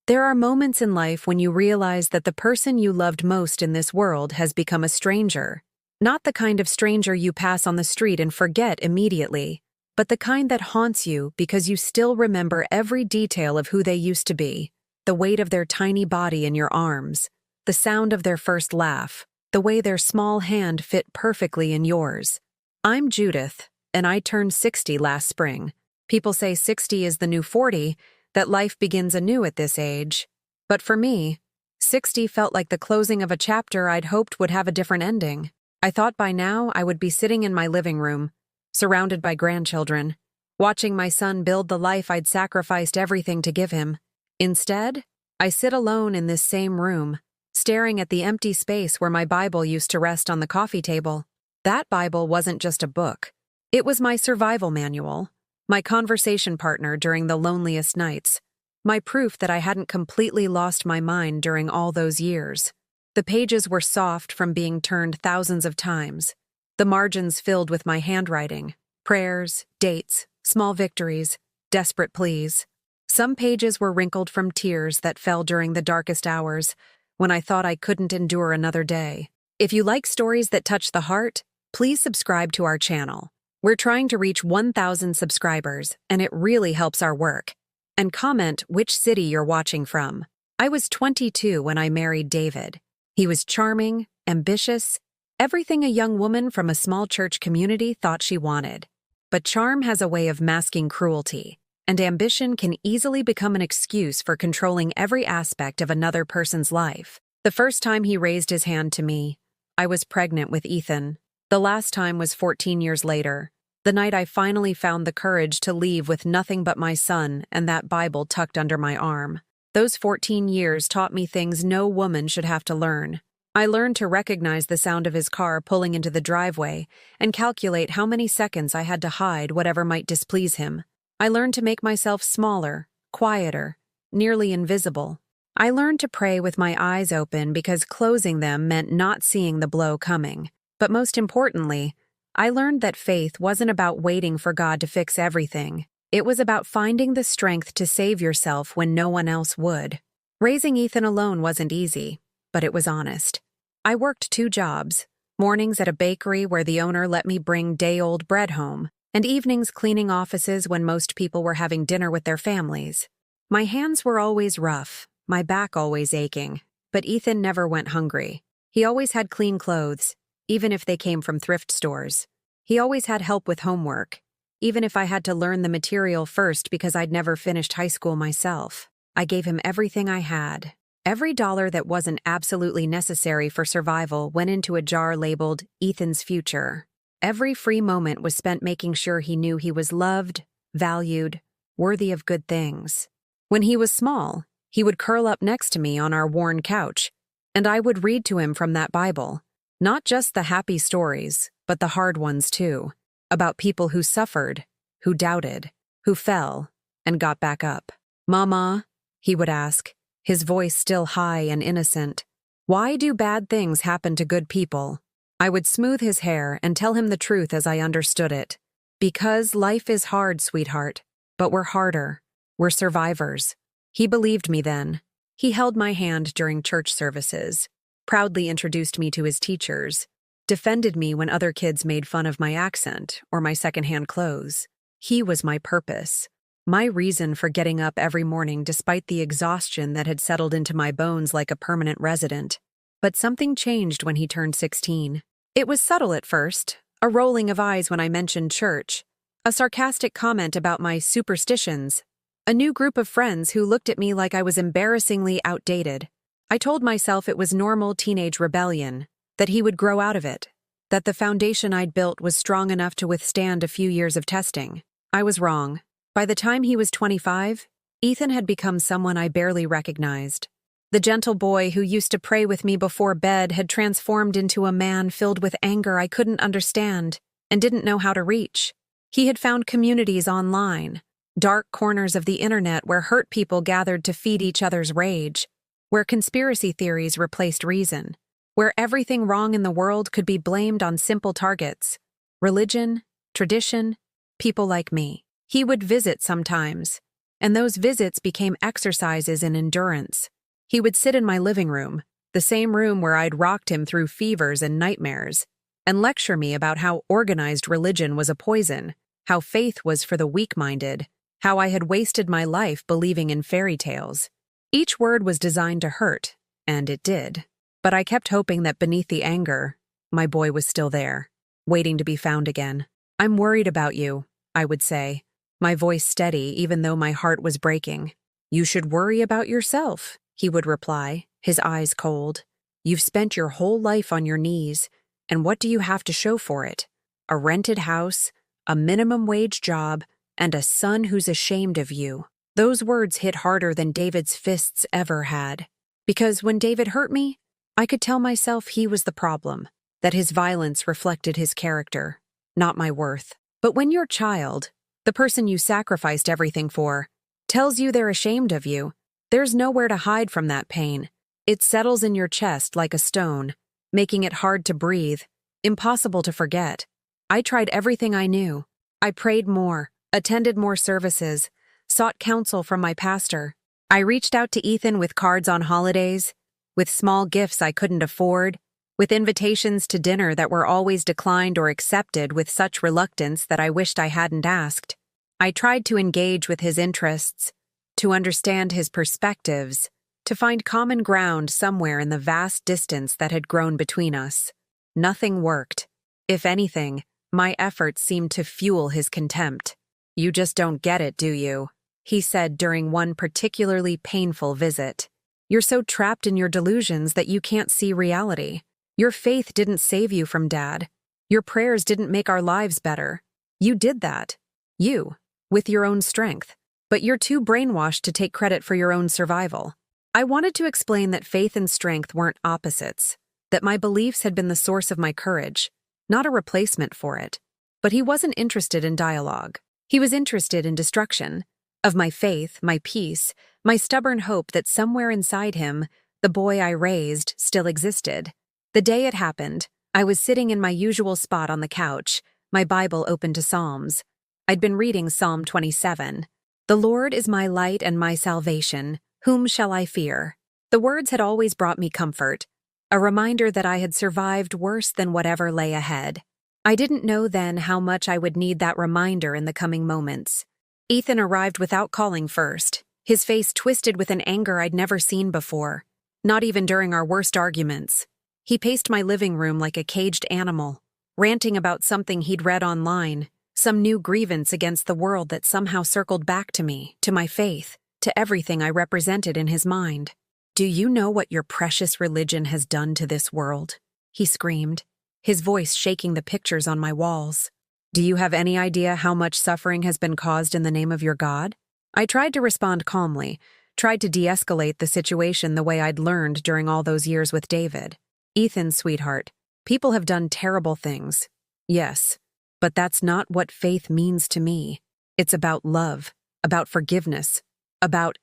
There are moments in life when you realize that the person you loved most in this world has become a stranger. Not the kind of stranger you pass on the street and forget immediately, but the kind that haunts you because you still remember every detail of who they used to be, the weight of their tiny body in your arms, the sound of their first laugh, the way their small hand fit perfectly in yours. I'm Judith, and I turned 60 last spring. People say 60 is the new 40, that life begins anew at this age. But for me, 60 felt like the closing of a chapter I'd hoped would have a different ending. I thought by now I would be sitting in my living room, surrounded by grandchildren, watching my son build the life I'd sacrificed everything to give him. Instead, I sit alone in this same room, staring at the empty space where my Bible used to rest on the coffee table. That Bible wasn't just a book. It was my survival manual, my conversation partner during the loneliest nights, my proof that I hadn't completely lost my mind during all those years. The pages were soft from being turned thousands of times, the margins filled with my handwriting, prayers, dates, small victories, desperate pleas. Some pages were wrinkled from tears that fell during the darkest hours, when I thought I couldn't endure another day. If you like stories that touch the heart, please subscribe to our channel. We're trying to reach 1,000 subscribers, and it really helps our work. And comment which city you're watching from. I was 22 when I married David. He was charming, ambitious, everything a young woman from a small church community thought she wanted. But charm has a way of masking cruelty, and ambition can easily become an excuse for controlling every aspect of another person's life. The first time he raised his hand to me, I was pregnant with Ethan. The last time was 14 years later, the night I finally found the courage to leave with nothing but my son and that Bible tucked under my arm. Those 14 years taught me things no woman should have to learn. I learned to recognize the sound of his car pulling into the driveway and calculate how many seconds I had to hide whatever might displease him. I learned to make myself smaller, quieter, nearly invisible. I learned to pray with my eyes open because closing them meant not seeing the blow coming. But most importantly, I learned that faith wasn't about waiting for God to fix everything. It was about finding the strength to save yourself when no one else would. Raising Ethan alone wasn't easy, but it was honest. I worked 2 jobs, mornings at a bakery where the owner let me bring day-old bread home, and evenings cleaning offices when most people were having dinner with their families. My hands were always rough, my back always aching, but Ethan never went hungry. He always had clean clothes, even if they came from thrift stores. He always had help with homework, even if I had to learn the material first because I'd never finished high school myself. I gave him everything I had. Every dollar that wasn't absolutely necessary for survival went into a jar labeled Ethan's future. Every free moment was spent making sure he knew he was loved, valued, worthy of good things. When he was small, he would curl up next to me on our worn couch, and I would read to him from that Bible. Not just the happy stories, but the hard ones too, about people who suffered, who doubted, who fell, and got back up. "Mama," he would ask, his voice still high and innocent, "why do bad things happen to good people?" I would smooth his hair and tell him the truth as I understood it. "Because life is hard, sweetheart, but we're harder. We're survivors." He believed me then. He held my hand during church services, proudly introduced me to his teachers, defended me when other kids made fun of my accent or my secondhand clothes. He was my purpose, my reason for getting up every morning despite the exhaustion that had settled into my bones like a permanent resident. But something changed when he turned 16. It was subtle at first, a rolling of eyes when I mentioned church, a sarcastic comment about my superstitions, a new group of friends who looked at me like I was embarrassingly outdated. I told myself it was normal teenage rebellion, that he would grow out of it, that the foundation I'd built was strong enough to withstand a few years of testing. I was wrong. By the time he was 25, Ethan had become someone I barely recognized. The gentle boy who used to pray with me before bed had transformed into a man filled with anger I couldn't understand and didn't know how to reach. He had found communities online, dark corners of the internet where hurt people gathered to feed each other's rage, where conspiracy theories replaced reason, where everything wrong in the world could be blamed on simple targets: religion, tradition, people like me. He would visit sometimes, and those visits became exercises in endurance. He would sit in my living room, the same room where I'd rocked him through fevers and nightmares, and lecture me about how organized religion was a poison, how faith was for the weak-minded, how I had wasted my life believing in fairy tales. Each word was designed to hurt, and it did. But I kept hoping that beneath the anger, my boy was still there, waiting to be found again. "I'm worried about you," I would say, my voice steady even though my heart was breaking. "You should worry about yourself," he would reply, his eyes cold. "You've spent your whole life on your knees, and what do you have to show for it? A rented house, a minimum wage job, and a son who's ashamed of you." Those words hit harder than David's fists ever had. Because when David hurt me, I could tell myself he was the problem, that his violence reflected his character, not my worth. But when your child, the person you sacrificed everything for, tells you they're ashamed of you, there's nowhere to hide from that pain. It settles in your chest like a stone, making it hard to breathe, impossible to forget. I tried everything I knew. I prayed more, attended more services, sought counsel from my pastor. I reached out to Ethan with cards on holidays, with small gifts I couldn't afford, with invitations to dinner that were always declined or accepted with such reluctance that I wished I hadn't asked. I tried to engage with his interests, to understand his perspectives, to find common ground somewhere in the vast distance that had grown between us. Nothing worked. If anything, my efforts seemed to fuel his contempt. "You just don't get it, do you?" he said during one particularly painful visit. "You're so trapped in your delusions that you can't see reality. Your faith didn't save you from Dad. Your prayers didn't make our lives better. You did that. You, with your own strength. But you're too brainwashed to take credit for your own survival." I wanted to explain that faith and strength weren't opposites, that my beliefs had been the source of my courage, not a replacement for it. But he wasn't interested in dialogue. He was interested in destruction. Of my faith, my peace, my stubborn hope that somewhere inside him, the boy I raised still existed. The day it happened, I was sitting in my usual spot on the couch, my Bible open to Psalms. I'd been reading Psalm 27. "The Lord is my light and my salvation. Whom shall I fear?" The words had always brought me comfort, a reminder that I had survived worse than whatever lay ahead. I didn't know then how much I would need that reminder in the coming moments. Ethan arrived without calling first, his face twisted with an anger I'd never seen before, not even during our worst arguments. He paced my living room like a caged animal, ranting about something he'd read online, some new grievance against the world that somehow circled back to me, to my faith, to everything I represented in his mind. "Do you know what your precious religion has done to this world?" he screamed, his voice shaking the pictures on my walls. "Do you have any idea how much suffering has been caused in the name of your God?" I tried to respond calmly, tried to de-escalate the situation the way I'd learned during all those years with David. "Ethan, sweetheart, people have done terrible things. Yes, but that's not what faith means to me. It's about love, about forgiveness, about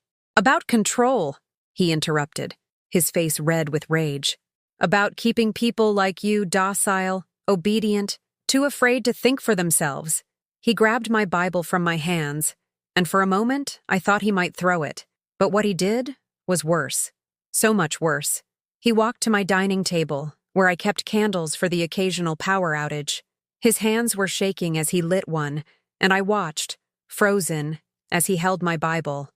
control," he interrupted, his face red with rage. "About keeping people like you docile, obedient, too afraid to think for themselves." He grabbed my Bible from my hands, and for a moment I thought he might throw it. But what he did was worse. So much worse. He walked to my dining table, where I kept candles for the occasional power outage. His hands were shaking as he lit one, and I watched, frozen, as he held my Bible,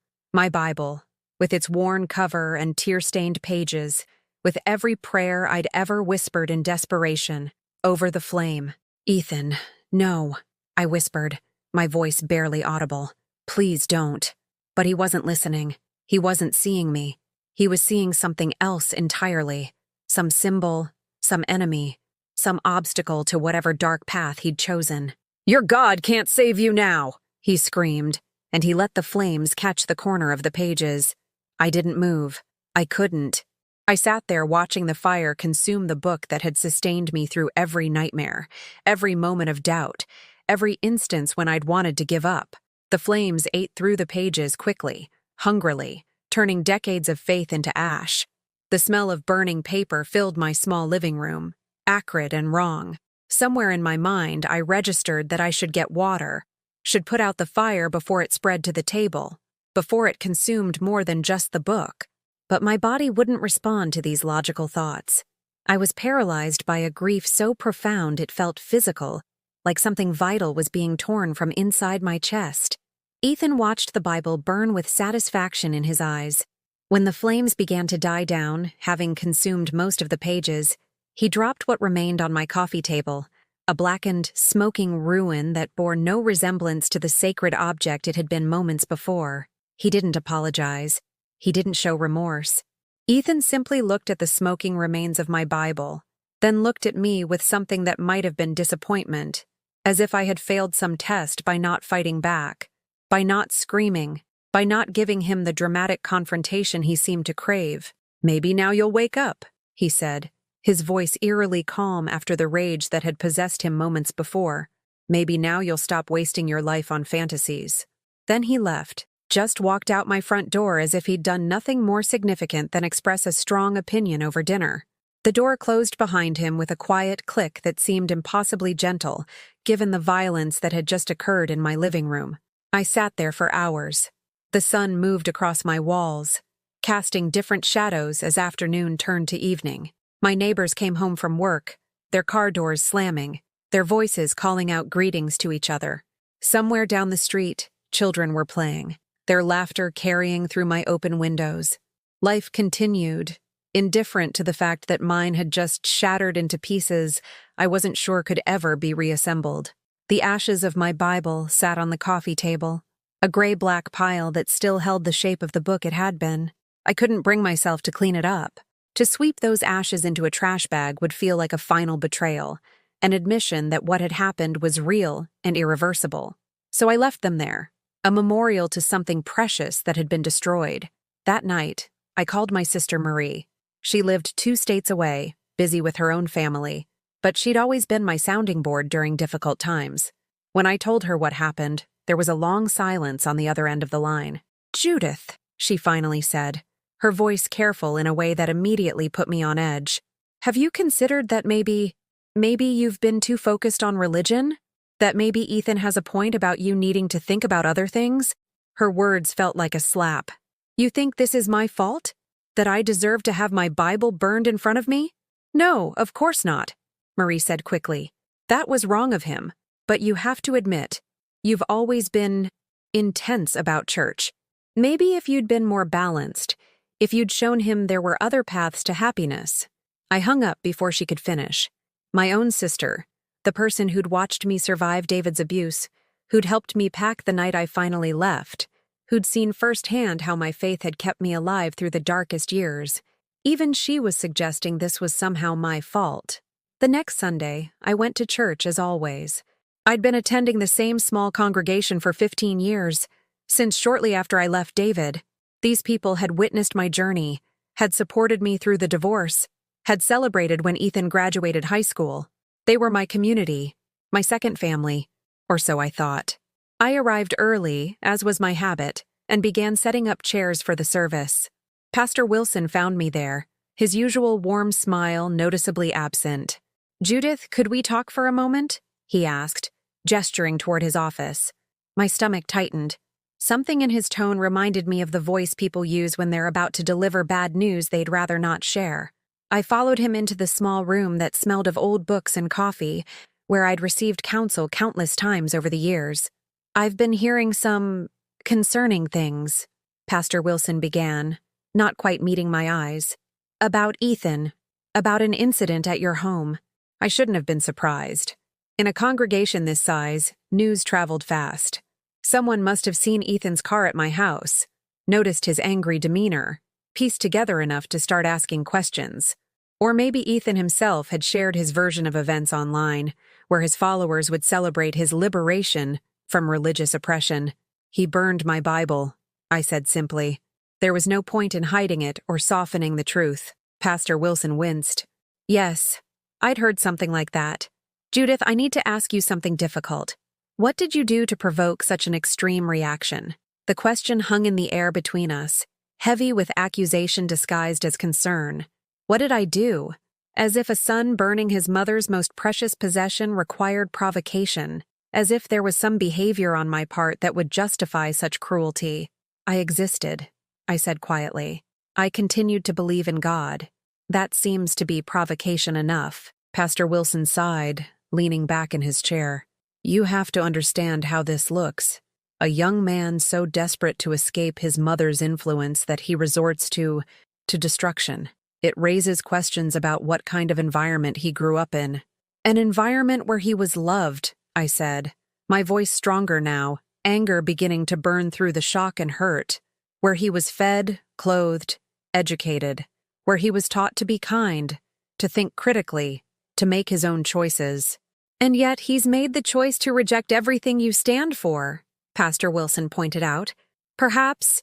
with its worn cover and tear-stained pages, with every prayer I'd ever whispered in desperation, over the flame. "Ethan, no," I whispered, my voice barely audible. "Please don't." But he wasn't listening. He wasn't seeing me. He was seeing something else entirely. Some symbol, some enemy, some obstacle to whatever dark path he'd chosen. "Your God can't save you now," he screamed, and he let the flames catch the corner of the pages. I didn't move. I couldn't. I sat there watching the fire consume the book that had sustained me through every nightmare, every moment of doubt, every instance when I'd wanted to give up. The flames ate through the pages quickly, hungrily, turning decades of faith into ash. The smell of burning paper filled my small living room, acrid and wrong. Somewhere in my mind, I registered that I should get water, should put out the fire before it spread to the table. before it consumed more than just the book. But my body wouldn't respond to these logical thoughts. I was paralyzed by a grief so profound it felt physical, like something vital was being torn from inside my chest. Ethan watched the Bible burn with satisfaction in his eyes. When the flames began to die down, having consumed most of the pages, he dropped what remained on my coffee table, a blackened, smoking ruin that bore no resemblance to the sacred object it had been moments before. He didn't apologize. He didn't show remorse. Ethan simply looked at the smoking remains of my Bible, then looked at me with something that might have been disappointment, as if I had failed some test by not fighting back, by not screaming, by not giving him the dramatic confrontation he seemed to crave. "Maybe now you'll wake up," he said, his voice eerily calm after the rage that had possessed him moments before. "Maybe now you'll stop wasting your life on fantasies." Then he left, just walked out my front door as if he'd done nothing more significant than express a strong opinion over dinner. The door closed behind him with a quiet click that seemed impossibly gentle, given the violence that had just occurred in my living room. I sat there for hours. The sun moved across my walls, casting different shadows as afternoon turned to evening. My neighbors came home from work, their car doors slamming, their voices calling out greetings to each other. Somewhere down the street, children were playing, their laughter carrying through my open windows. Life continued, indifferent to the fact that mine had just shattered into pieces I wasn't sure could ever be reassembled. The ashes of my Bible sat on the coffee table, a gray-black pile that still held the shape of the book it had been. I couldn't bring myself to clean it up. To sweep those ashes into a trash bag would feel like a final betrayal, an admission that what had happened was real and irreversible. So I left them there, a memorial to something precious that had been destroyed. That night, I called my sister Marie. She lived 2 states away, busy with her own family, but she'd always been my sounding board during difficult times. When I told her what happened, there was a long silence on the other end of the line. "Judith," she finally said, her voice careful in a way that immediately put me on edge. "Have you considered that maybe you've been too focused on religion? That maybe Ethan has a point about you needing to think about other things?" Her words felt like a slap. "You think this is my fault? That I deserve to have my Bible burned in front of me?" "No, of course not," Marie said quickly. "That was wrong of him. But you have to admit, you've always been intense about church. Maybe if you'd been more balanced, if you'd shown him there were other paths to happiness." I hung up before she could finish. My own sister, the person who'd watched me survive David's abuse, who'd helped me pack the night I finally left, who'd seen firsthand how my faith had kept me alive through the darkest years. Even she was suggesting this was somehow my fault. The next Sunday, I went to church as always. I'd been attending the same small congregation for 15 years, since shortly after I left David. These people had witnessed my journey, had supported me through the divorce, had celebrated when Ethan graduated high school. They were my community, my second family, or so I thought. I arrived early, as was my habit, and began setting up chairs for the service. Pastor Wilson found me there, his usual warm smile noticeably absent. "Judith, could we talk for a moment?" he asked, gesturing toward his office. My stomach tightened. Something in his tone reminded me of the voice people use when they're about to deliver bad news they'd rather not share. I followed him into the small room that smelled of old books and coffee, where I'd received counsel countless times over the years. "I've been hearing some concerning things," Pastor Wilson began, not quite meeting my eyes. "About Ethan, about an incident at your home." I shouldn't have been surprised. In a congregation this size, news traveled fast. Someone must have seen Ethan's car at my house, noticed his angry demeanor, pieced together enough to start asking questions. Or maybe Ethan himself had shared his version of events online, where his followers would celebrate his liberation from religious oppression. "He burned my Bible," I said simply. There was no point in hiding it or softening the truth. Pastor Wilson winced. "Yes, I'd heard something like that. Judith, I need to ask you something difficult. What did you do to provoke such an extreme reaction?" The question hung in the air between us, heavy with accusation disguised as concern. What did I do? As if a son burning his mother's most precious possession required provocation, as if there was some behavior on my part that would justify such cruelty. I existed, I said quietly. I continued to believe in God. That seems to be provocation enough. Pastor Wilson sighed, leaning back in his chair. You have to understand how this looks. A young man so desperate to escape his mother's influence that he resorts to destruction. It raises questions about what kind of environment he grew up in. An environment where he was loved, I said, my voice stronger now, anger beginning to burn through the shock and hurt. Where he was fed, clothed, educated. Where he was taught to be kind, to think critically, to make his own choices. And yet he's made the choice to reject everything you stand for, Pastor Wilson pointed out. Perhaps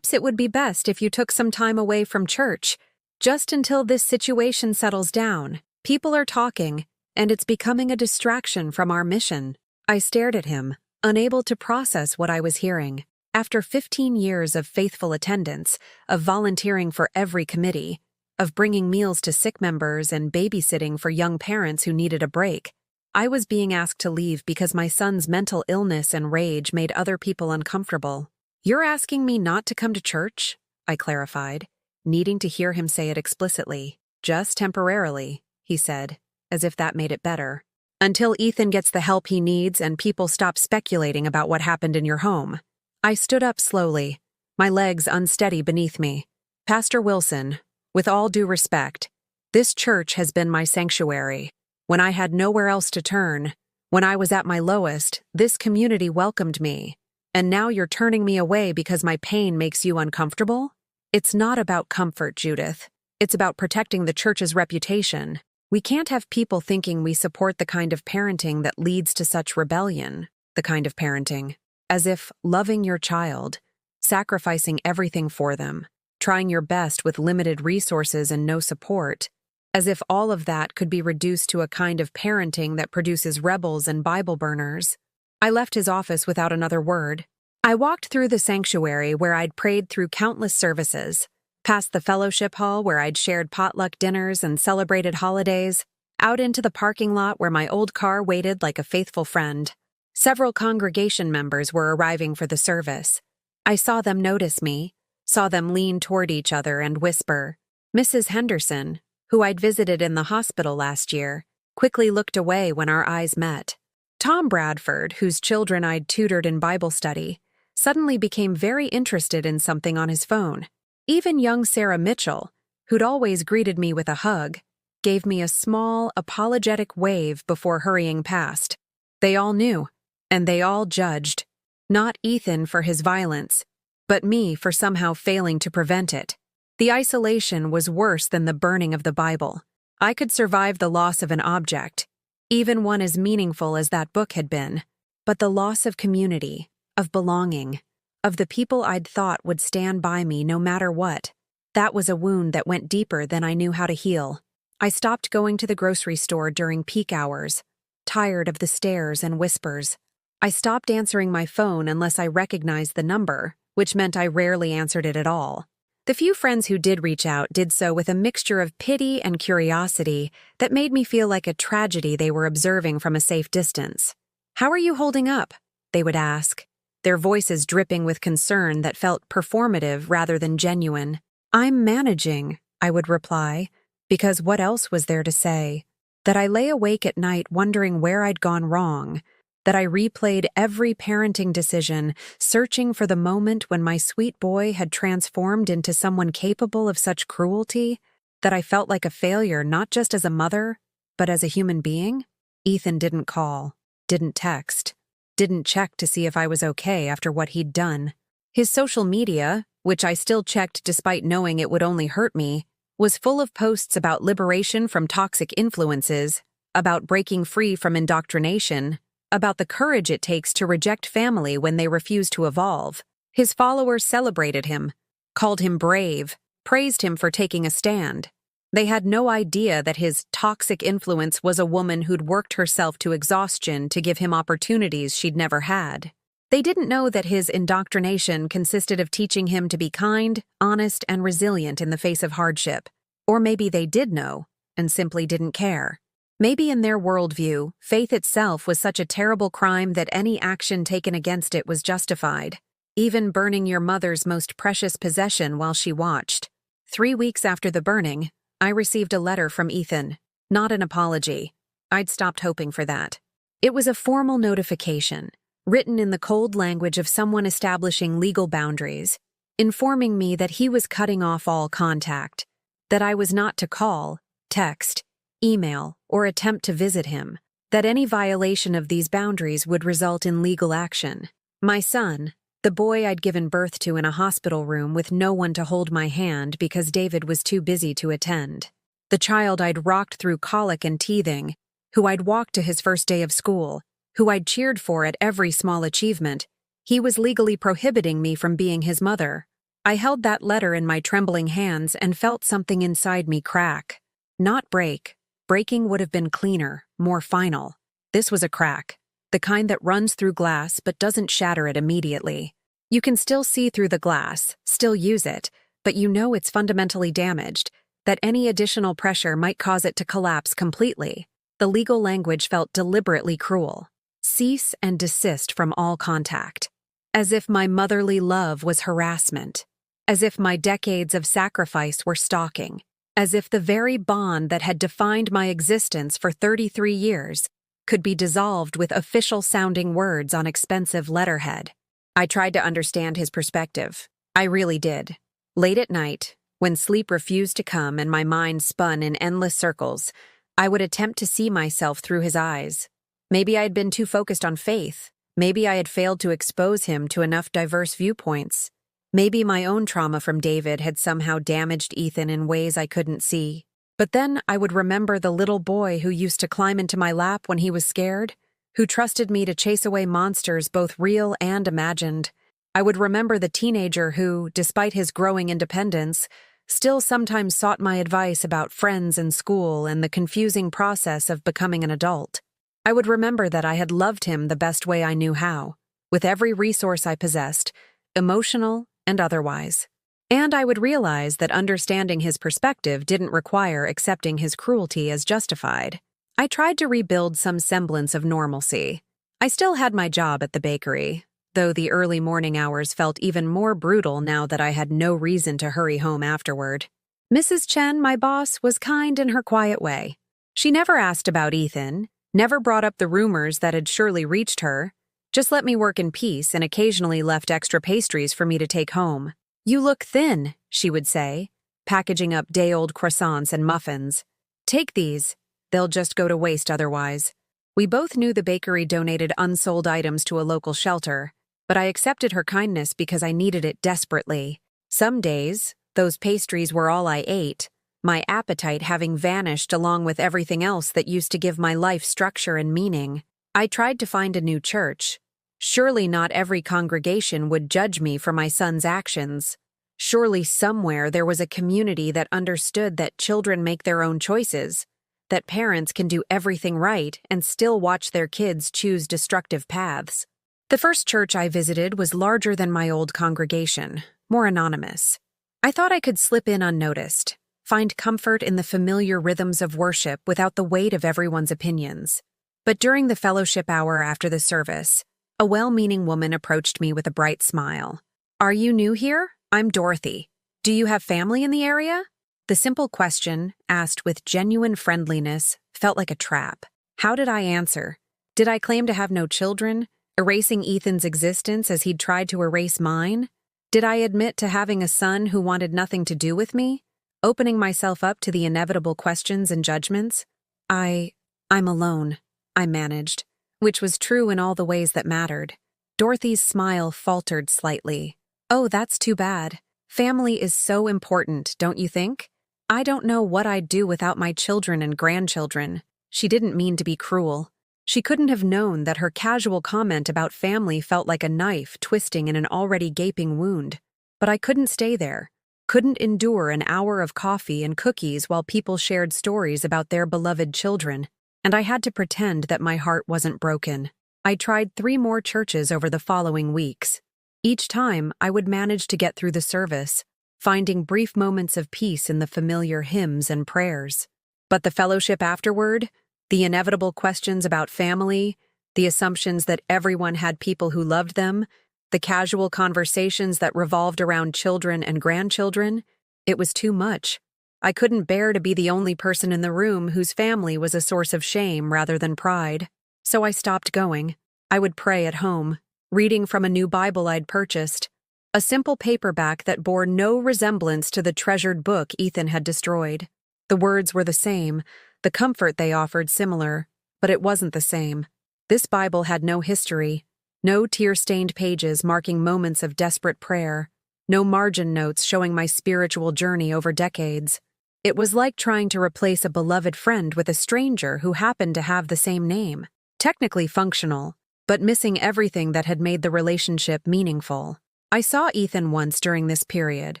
it would be best if you took some time away from church, just until this situation settles down. People are talking, and it's becoming a distraction from our mission. I stared at him, unable to process what I was hearing. After 15 years of faithful attendance, of volunteering for every committee, of bringing meals to sick members and babysitting for young parents who needed a break, I was being asked to leave because my son's mental illness and rage made other people uncomfortable. You're asking me not to come to church? I clarified, needing to hear him say it explicitly. Just temporarily, he said, as if that made it better. Until Ethan gets the help he needs and people stop speculating about what happened in your home. I stood up slowly, my legs unsteady beneath me. Pastor Wilson, with all due respect, this church has been my sanctuary. When I had nowhere else to turn, when I was at my lowest, this community welcomed me. And now you're turning me away because my pain makes you uncomfortable? It's not about comfort, Judith. It's about protecting the church's reputation. We can't have people thinking we support the kind of parenting that leads to such rebellion, the kind of parenting. As if loving your child, sacrificing everything for them, trying your best with limited resources and no support, as if all of that could be reduced to a kind of parenting that produces rebels and Bible burners. I left his office without another word. I walked through the sanctuary where I'd prayed through countless services, past the fellowship hall where I'd shared potluck dinners and celebrated holidays, out into the parking lot where my old car waited like a faithful friend. Several congregation members were arriving for the service. I saw them notice me, saw them lean toward each other and whisper. Mrs. Henderson, who I'd visited in the hospital last year, quickly looked away when our eyes met. Tom Bradford, whose children I'd tutored in Bible study, suddenly became very interested in something on his phone. Even young Sarah Mitchell, who'd always greeted me with a hug, gave me a small, apologetic wave before hurrying past. They all knew. And they all judged, not Ethan for his violence, but me for somehow failing to prevent it. The isolation was worse than the burning of the Bible. I could survive the loss of an object, even one as meaningful as that book had been, but the loss of community, of belonging, of the people I'd thought would stand by me no matter what, that was a wound that went deeper than I knew how to heal. I stopped going to the grocery store during peak hours, tired of the stares and whispers. I stopped answering my phone unless I recognized the number, which meant I rarely answered it at all. The few friends who did reach out did so with a mixture of pity and curiosity that made me feel like a tragedy they were observing from a safe distance. How are you holding up? They would ask, their voices dripping with concern that felt performative rather than genuine. I'm managing, I would reply, because what else was there to say? That I lay awake at night wondering where I'd gone wrong, that I replayed every parenting decision, searching for the moment when my sweet boy had transformed into someone capable of such cruelty, that I felt like a failure not just as a mother, but as a human being. Ethan didn't call, didn't text, didn't check to see if I was okay after what he'd done. His social media, which I still checked despite knowing it would only hurt me, was full of posts about liberation from toxic influences, about breaking free from indoctrination, about the courage it takes to reject family when they refuse to evolve. His followers celebrated him, called him brave, praised him for taking a stand. They had no idea that his toxic influence was a woman who'd worked herself to exhaustion to give him opportunities she'd never had. They didn't know that his indoctrination consisted of teaching him to be kind, honest, and resilient in the face of hardship. Or maybe they did know, and simply didn't care. Maybe in their worldview, faith itself was such a terrible crime that any action taken against it was justified. even burning your mother's most precious possession while she watched. 3 weeks after the burning, I received a letter from Ethan. Not an apology. I'd stopped hoping for that. It was a formal notification, written in the cold language of someone establishing legal boundaries, informing me that he was cutting off all contact, that I was not to call, text, email, or attempt to visit him, that any violation of these boundaries would result in legal action. My son, the boy I'd given birth to in a hospital room with no one to hold my hand because David was too busy to attend. The child I'd rocked through colic and teething, who I'd walked to his first day of school, who I'd cheered for at every small achievement, he was legally prohibiting me from being his mother. I held that letter in my trembling hands and felt something inside me crack. Not break. Breaking would have been cleaner, more final. This was a crack, the kind that runs through glass but doesn't shatter it immediately. You can still see through the glass, still use it, but you know it's fundamentally damaged, that any additional pressure might cause it to collapse completely. The legal language felt deliberately cruel. Cease and desist from all contact. As if my motherly love was harassment. As if my decades of sacrifice were stalking. As if the very bond that had defined my existence for 33 years could be dissolved with official-sounding words on expensive letterhead. I tried to understand his perspective. I really did. Late at night, when sleep refused to come and my mind spun in endless circles, I would attempt to see myself through his eyes. Maybe I had been too focused on faith. Maybe I had failed to expose him to enough diverse viewpoints. Maybe my own trauma from David had somehow damaged Ethan in ways I couldn't see. But then I would remember the little boy who used to climb into my lap when he was scared, who trusted me to chase away monsters both real and imagined. I would remember the teenager who, despite his growing independence, still sometimes sought my advice about friends and school and the confusing process of becoming an adult. I would remember that I had loved him the best way I knew how, with every resource I possessed, emotional and otherwise. And I would realize that understanding his perspective didn't require accepting his cruelty as justified. I tried to rebuild some semblance of normalcy. I still had my job at the bakery, though the early morning hours felt even more brutal now that I had no reason to hurry home afterward. Mrs. Chen, my boss, was kind in her quiet way. She never asked about Ethan, never brought up the rumors that had surely reached her, just let me work in peace and occasionally left extra pastries for me to take home. "You look thin," she would say, packaging up day-old croissants and muffins. "Take these. They'll just go to waste otherwise." We both knew the bakery donated unsold items to a local shelter, but I accepted her kindness because I needed it desperately. Some days, those pastries were all I ate, my appetite having vanished along with everything else that used to give my life structure and meaning. I tried to find a new church. Surely not every congregation would judge me for my son's actions. Surely somewhere there was a community that understood that children make their own choices, that parents can do everything right and still watch their kids choose destructive paths. The first church I visited was larger than my old congregation, more anonymous. I thought I could slip in unnoticed, find comfort in the familiar rhythms of worship without the weight of everyone's opinions. But during the fellowship hour after the service, a well-meaning woman approached me with a bright smile. "Are you new here? I'm Dorothy. Do you have family in the area?" The simple question, asked with genuine friendliness, felt like a trap. How did I answer? Did I claim to have no children, erasing Ethan's existence as he'd tried to erase mine? Did I admit to having a son who wanted nothing to do with me, opening myself up to the inevitable questions and judgments? I'm alone, I managed, which was true in all the ways that mattered. Dorothy's smile faltered slightly. "Oh, that's too bad. Family is so important, don't you think? I don't know what I'd do without my children and grandchildren." She didn't mean to be cruel. She couldn't have known that her casual comment about family felt like a knife twisting in an already gaping wound. But I couldn't stay there. Couldn't endure an hour of coffee and cookies while people shared stories about their beloved children. And I had to pretend that my heart wasn't broken. I tried 3 more churches over the following weeks. Each time, I would manage to get through the service, finding brief moments of peace in the familiar hymns and prayers. But the fellowship afterward, the inevitable questions about family, the assumptions that everyone had people who loved them, The casual conversations that revolved around children and grandchildren, it was too much. I couldn't bear to be the only person in the room whose family was a source of shame rather than pride. So I stopped going. I would pray at home, reading from a new Bible I'd purchased, a simple paperback that bore no resemblance to the treasured book Ethan had destroyed. The words were the same, the comfort they offered similar, but it wasn't the same. This Bible had no history, no tear-stained pages marking moments of desperate prayer, no margin notes showing my spiritual journey over decades. It was like trying to replace a beloved friend with a stranger who happened to have the same name. Technically functional, but missing everything that had made the relationship meaningful. I saw Ethan once during this period,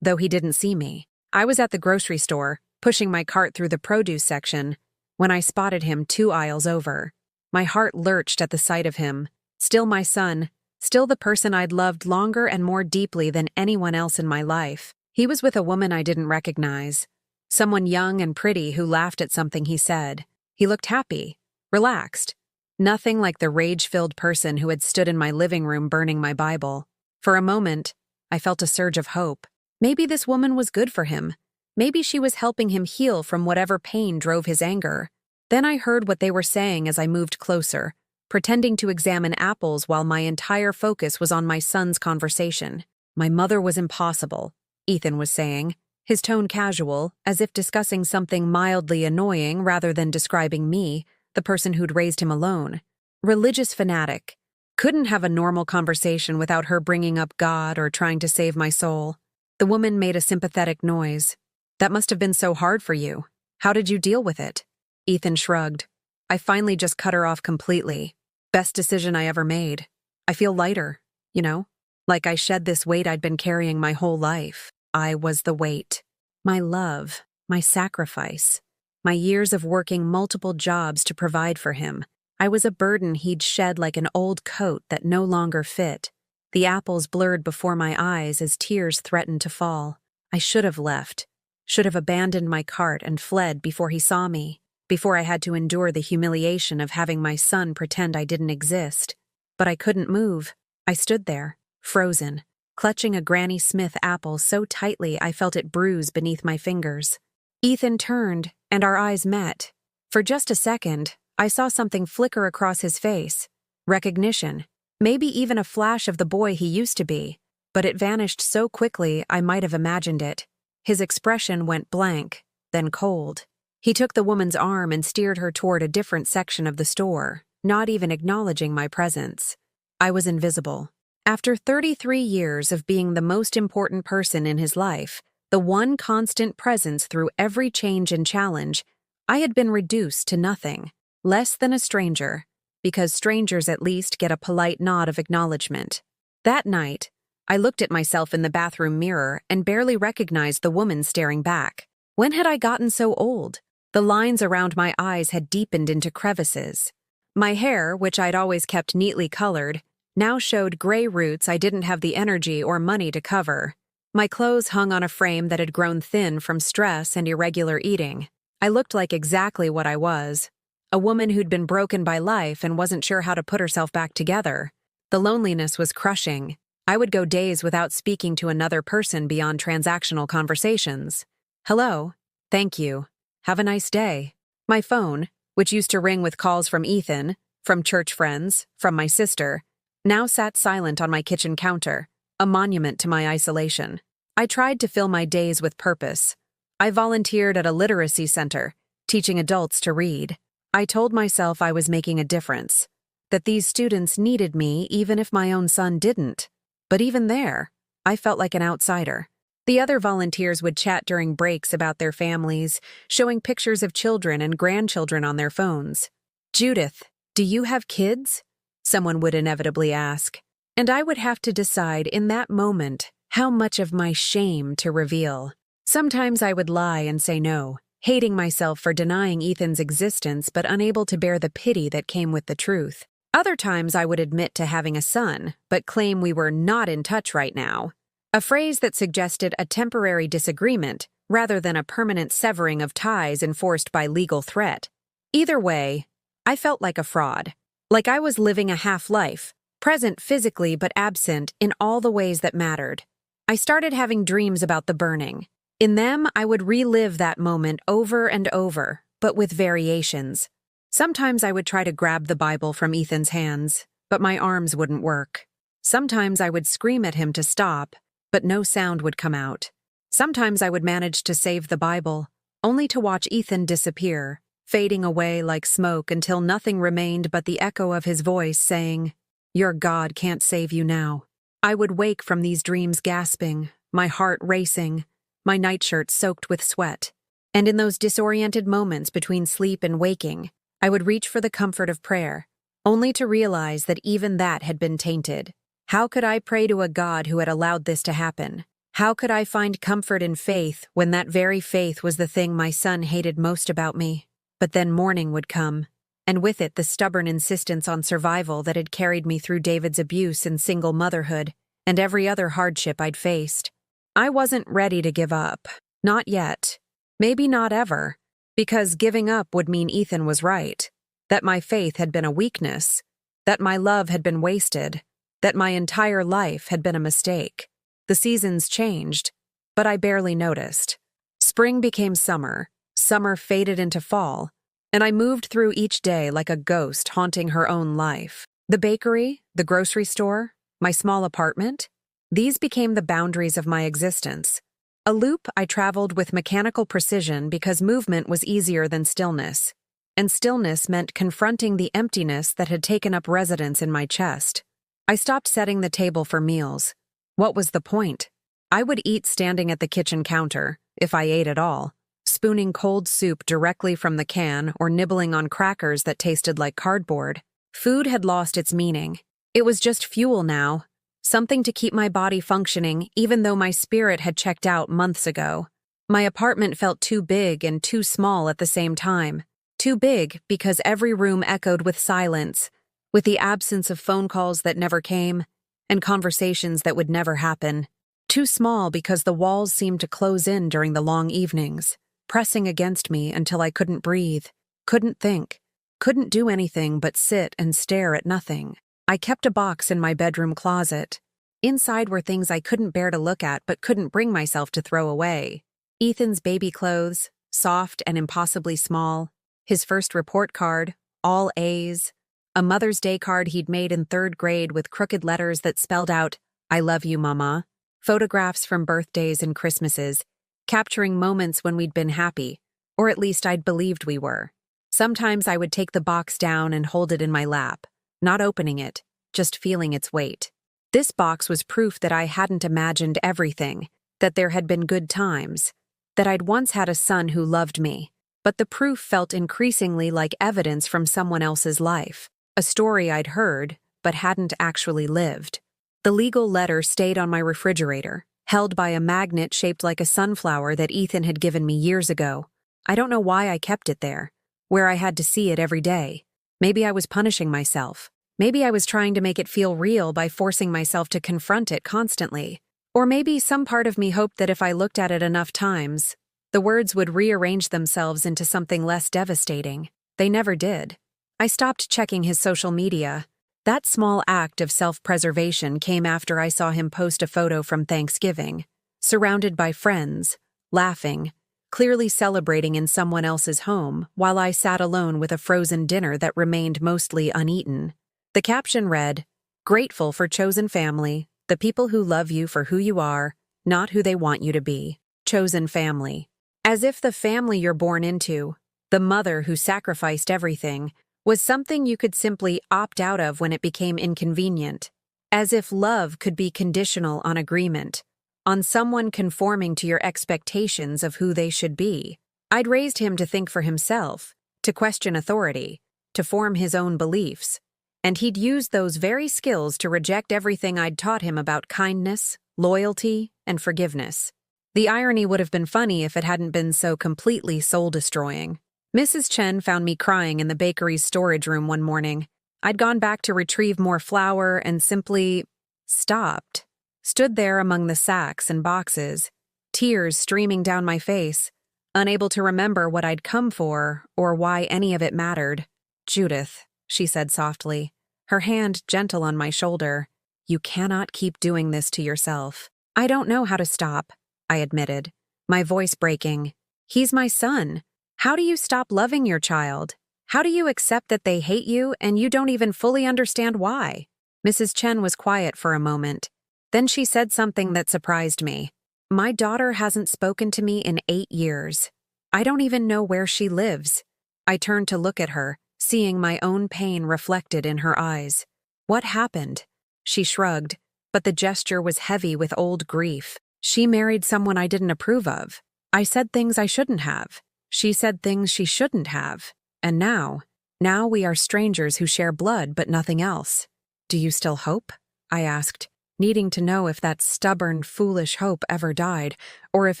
though he didn't see me. I was at the grocery store, pushing my cart through the produce section, when I spotted him 2 aisles over. My heart lurched at the sight of him, still my son, still the person I'd loved longer and more deeply than anyone else in my life. He was with a woman I didn't recognize, someone young and pretty who laughed at something he said. He looked happy, relaxed, nothing like the rage-filled person who had stood in my living room burning my Bible. For a moment, I felt a surge of hope. Maybe this woman was good for him. Maybe she was helping him heal from whatever pain drove his anger. Then I heard what they were saying as I moved closer, pretending to examine apples while my entire focus was on my son's conversation. My mother was impossible, Ethan was saying, his tone casual, as if discussing something mildly annoying rather than describing me, the person who'd raised him alone. Religious fanatic. Couldn't have a normal conversation without her bringing up God or trying to save my soul. The woman made a sympathetic noise. That must have been so hard for you. How did you deal with it? Ethan shrugged. I finally just cut her off completely. Best decision I ever made. I feel lighter, you know? Like I shed this weight I'd been carrying my whole life. I was the weight. My love, my sacrifice, my years of working multiple jobs to provide for him. I was a burden he'd shed like an old coat that no longer fit. The apples blurred before my eyes as tears threatened to fall. I should have left, should have abandoned my cart and fled before he saw me, before I had to endure the humiliation of having my son pretend I didn't exist. But I couldn't move. I stood there, frozen, clutching a Granny Smith apple so tightly I felt it bruise beneath my fingers. Ethan turned, and our eyes met. For just a second, I saw something flicker across his face. Recognition. Maybe even a flash of the boy he used to be. But it vanished so quickly I might have imagined it. His expression went blank, then cold. He took the woman's arm and steered her toward a different section of the store, not even acknowledging my presence. I was invisible. After 33 years of being the most important person in his life, the one constant presence through every change and challenge, I had been reduced to nothing. Less than a stranger, because strangers at least get a polite nod of acknowledgement. That night, I looked at myself in the bathroom mirror and barely recognized the woman staring back. When had I gotten so old? The lines around my eyes had deepened into crevices. My hair, which I'd always kept neatly colored, now showed gray roots I didn't have the energy or money to cover. My clothes hung on a frame that had grown thin from stress and irregular eating. I looked like exactly what I was. A woman who'd been broken by life and wasn't sure how to put herself back together. The loneliness was crushing. I would go days without speaking to another person beyond transactional conversations. Hello. Thank you. Have a nice day. My phone, which used to ring with calls from Ethan, from church friends, from my sister, now sat silent on my kitchen counter, a monument to my isolation. I tried to fill my days with purpose. I volunteered at a literacy center, teaching adults to read. I told myself I was making a difference, that these students needed me even if my own son didn't. But even there, I felt like an outsider. The other volunteers would chat during breaks about their families, showing pictures of children and grandchildren on their phones. Judith, do you have kids? Someone would inevitably ask. And I would have to decide in that moment how much of my shame to reveal. Sometimes I would lie and say no, hating myself for denying Ethan's existence but unable to bear the pity that came with the truth. Other times I would admit to having a son, but claim we were not in touch right now. A phrase that suggested a temporary disagreement rather than a permanent severing of ties enforced by legal threat. Either way, I felt like a fraud, like I was living a half-life, present physically but absent in all the ways that mattered. I started having dreams about the burning. In them, I would relive that moment over and over, but with variations. Sometimes I would try to grab the Bible from Ethan's hands, but my arms wouldn't work. Sometimes I would scream at him to stop, but no sound would come out. Sometimes I would manage to save the Bible, only to watch Ethan disappear, fading away like smoke until nothing remained but the echo of his voice saying, "Your God can't save you now." I would wake from these dreams gasping, my heart racing, my nightshirt soaked with sweat. And in those disoriented moments between sleep and waking, I would reach for the comfort of prayer, only to realize that even that had been tainted. How could I pray to a God who had allowed this to happen? How could I find comfort in faith when that very faith was the thing my son hated most about me? But then morning would come, and with it the stubborn insistence on survival that had carried me through David's abuse and single motherhood, and every other hardship I'd faced. I wasn't ready to give up. Not yet. Maybe not ever. Because giving up would mean Ethan was right. That my faith had been a weakness. That my love had been wasted. That my entire life had been a mistake. The seasons changed, but I barely noticed. Spring became summer. Summer faded into fall. And I moved through each day like a ghost haunting her own life. The bakery, the grocery store, my small apartment, these became the boundaries of my existence. A loop I traveled with mechanical precision because movement was easier than stillness. And stillness meant confronting the emptiness that had taken up residence in my chest. I stopped setting the table for meals. What was the point? I would eat standing at the kitchen counter, if I ate at all, spooning cold soup directly from the can or nibbling on crackers that tasted like cardboard. Food had lost its meaning. It was just fuel now. Something to keep my body functioning even though my spirit had checked out months ago. My apartment felt too big and too small at the same time. Too big because every room echoed with silence, with the absence of phone calls that never came, and conversations that would never happen. Too small because the walls seemed to close in during the long evenings, pressing against me until I couldn't breathe, couldn't think, couldn't do anything but sit and stare at nothing. I kept a box in my bedroom closet. Inside were things I couldn't bear to look at but couldn't bring myself to throw away. Ethan's baby clothes, soft and impossibly small, his first report card, all A's, a Mother's Day card he'd made in 3rd grade with crooked letters that spelled out, "I love you, Mama," photographs from birthdays and Christmases, capturing moments when we'd been happy, or at least I'd believed we were. Sometimes I would take the box down and hold it in my lap, not opening it, just feeling its weight. This box was proof that I hadn't imagined everything, that there had been good times, that I'd once had a son who loved me. But the proof felt increasingly like evidence from someone else's life, a story I'd heard, but hadn't actually lived. The legal letter stayed on my refrigerator, held by a magnet shaped like a sunflower that Ethan had given me years ago. I don't know why I kept it there, where I had to see it every day. Maybe I was punishing myself. Maybe I was trying to make it feel real by forcing myself to confront it constantly. Or maybe some part of me hoped that if I looked at it enough times, the words would rearrange themselves into something less devastating. They never did. I stopped checking his social media. That small act of self-preservation came after I saw him post a photo from Thanksgiving, surrounded by friends, laughing, clearly celebrating in someone else's home, while I sat alone with a frozen dinner that remained mostly uneaten. The caption read, "Grateful for chosen family, the people who love you for who you are, not who they want you to be. Chosen family." As if the family you're born into, the mother who sacrificed everything, was something you could simply opt out of when it became inconvenient. As if love could be conditional on agreement, on someone conforming to your expectations of who they should be. I'd raised him to think for himself, to question authority, to form his own beliefs, and he'd used those very skills to reject everything I'd taught him about kindness, loyalty, and forgiveness. The irony would have been funny if it hadn't been so completely soul-destroying. Mrs. Chen found me crying in the bakery's storage room one morning. I'd gone back to retrieve more flour and simply stopped. Stood there among the sacks and boxes, tears streaming down my face, unable to remember what I'd come for or why any of it mattered. "Judith," she said softly, her hand gentle on my shoulder. You cannot keep doing this to yourself. I don't know how to stop, I admitted, my voice breaking. He's my son. How do you stop loving your child? How do you accept that they hate you and you don't even fully understand why? Mrs. Chen was quiet for a moment. Then she said something that surprised me. My daughter hasn't spoken to me in 8 years. I don't even know where she lives. I turned to look at her, seeing my own pain reflected in her eyes. What happened? She shrugged, but the gesture was heavy with old grief. She married someone I didn't approve of. I said things I shouldn't have. She said things she shouldn't have. And now we are strangers who share blood but nothing else. Do you still hope? I asked, needing to know if that stubborn, foolish hope ever died, or if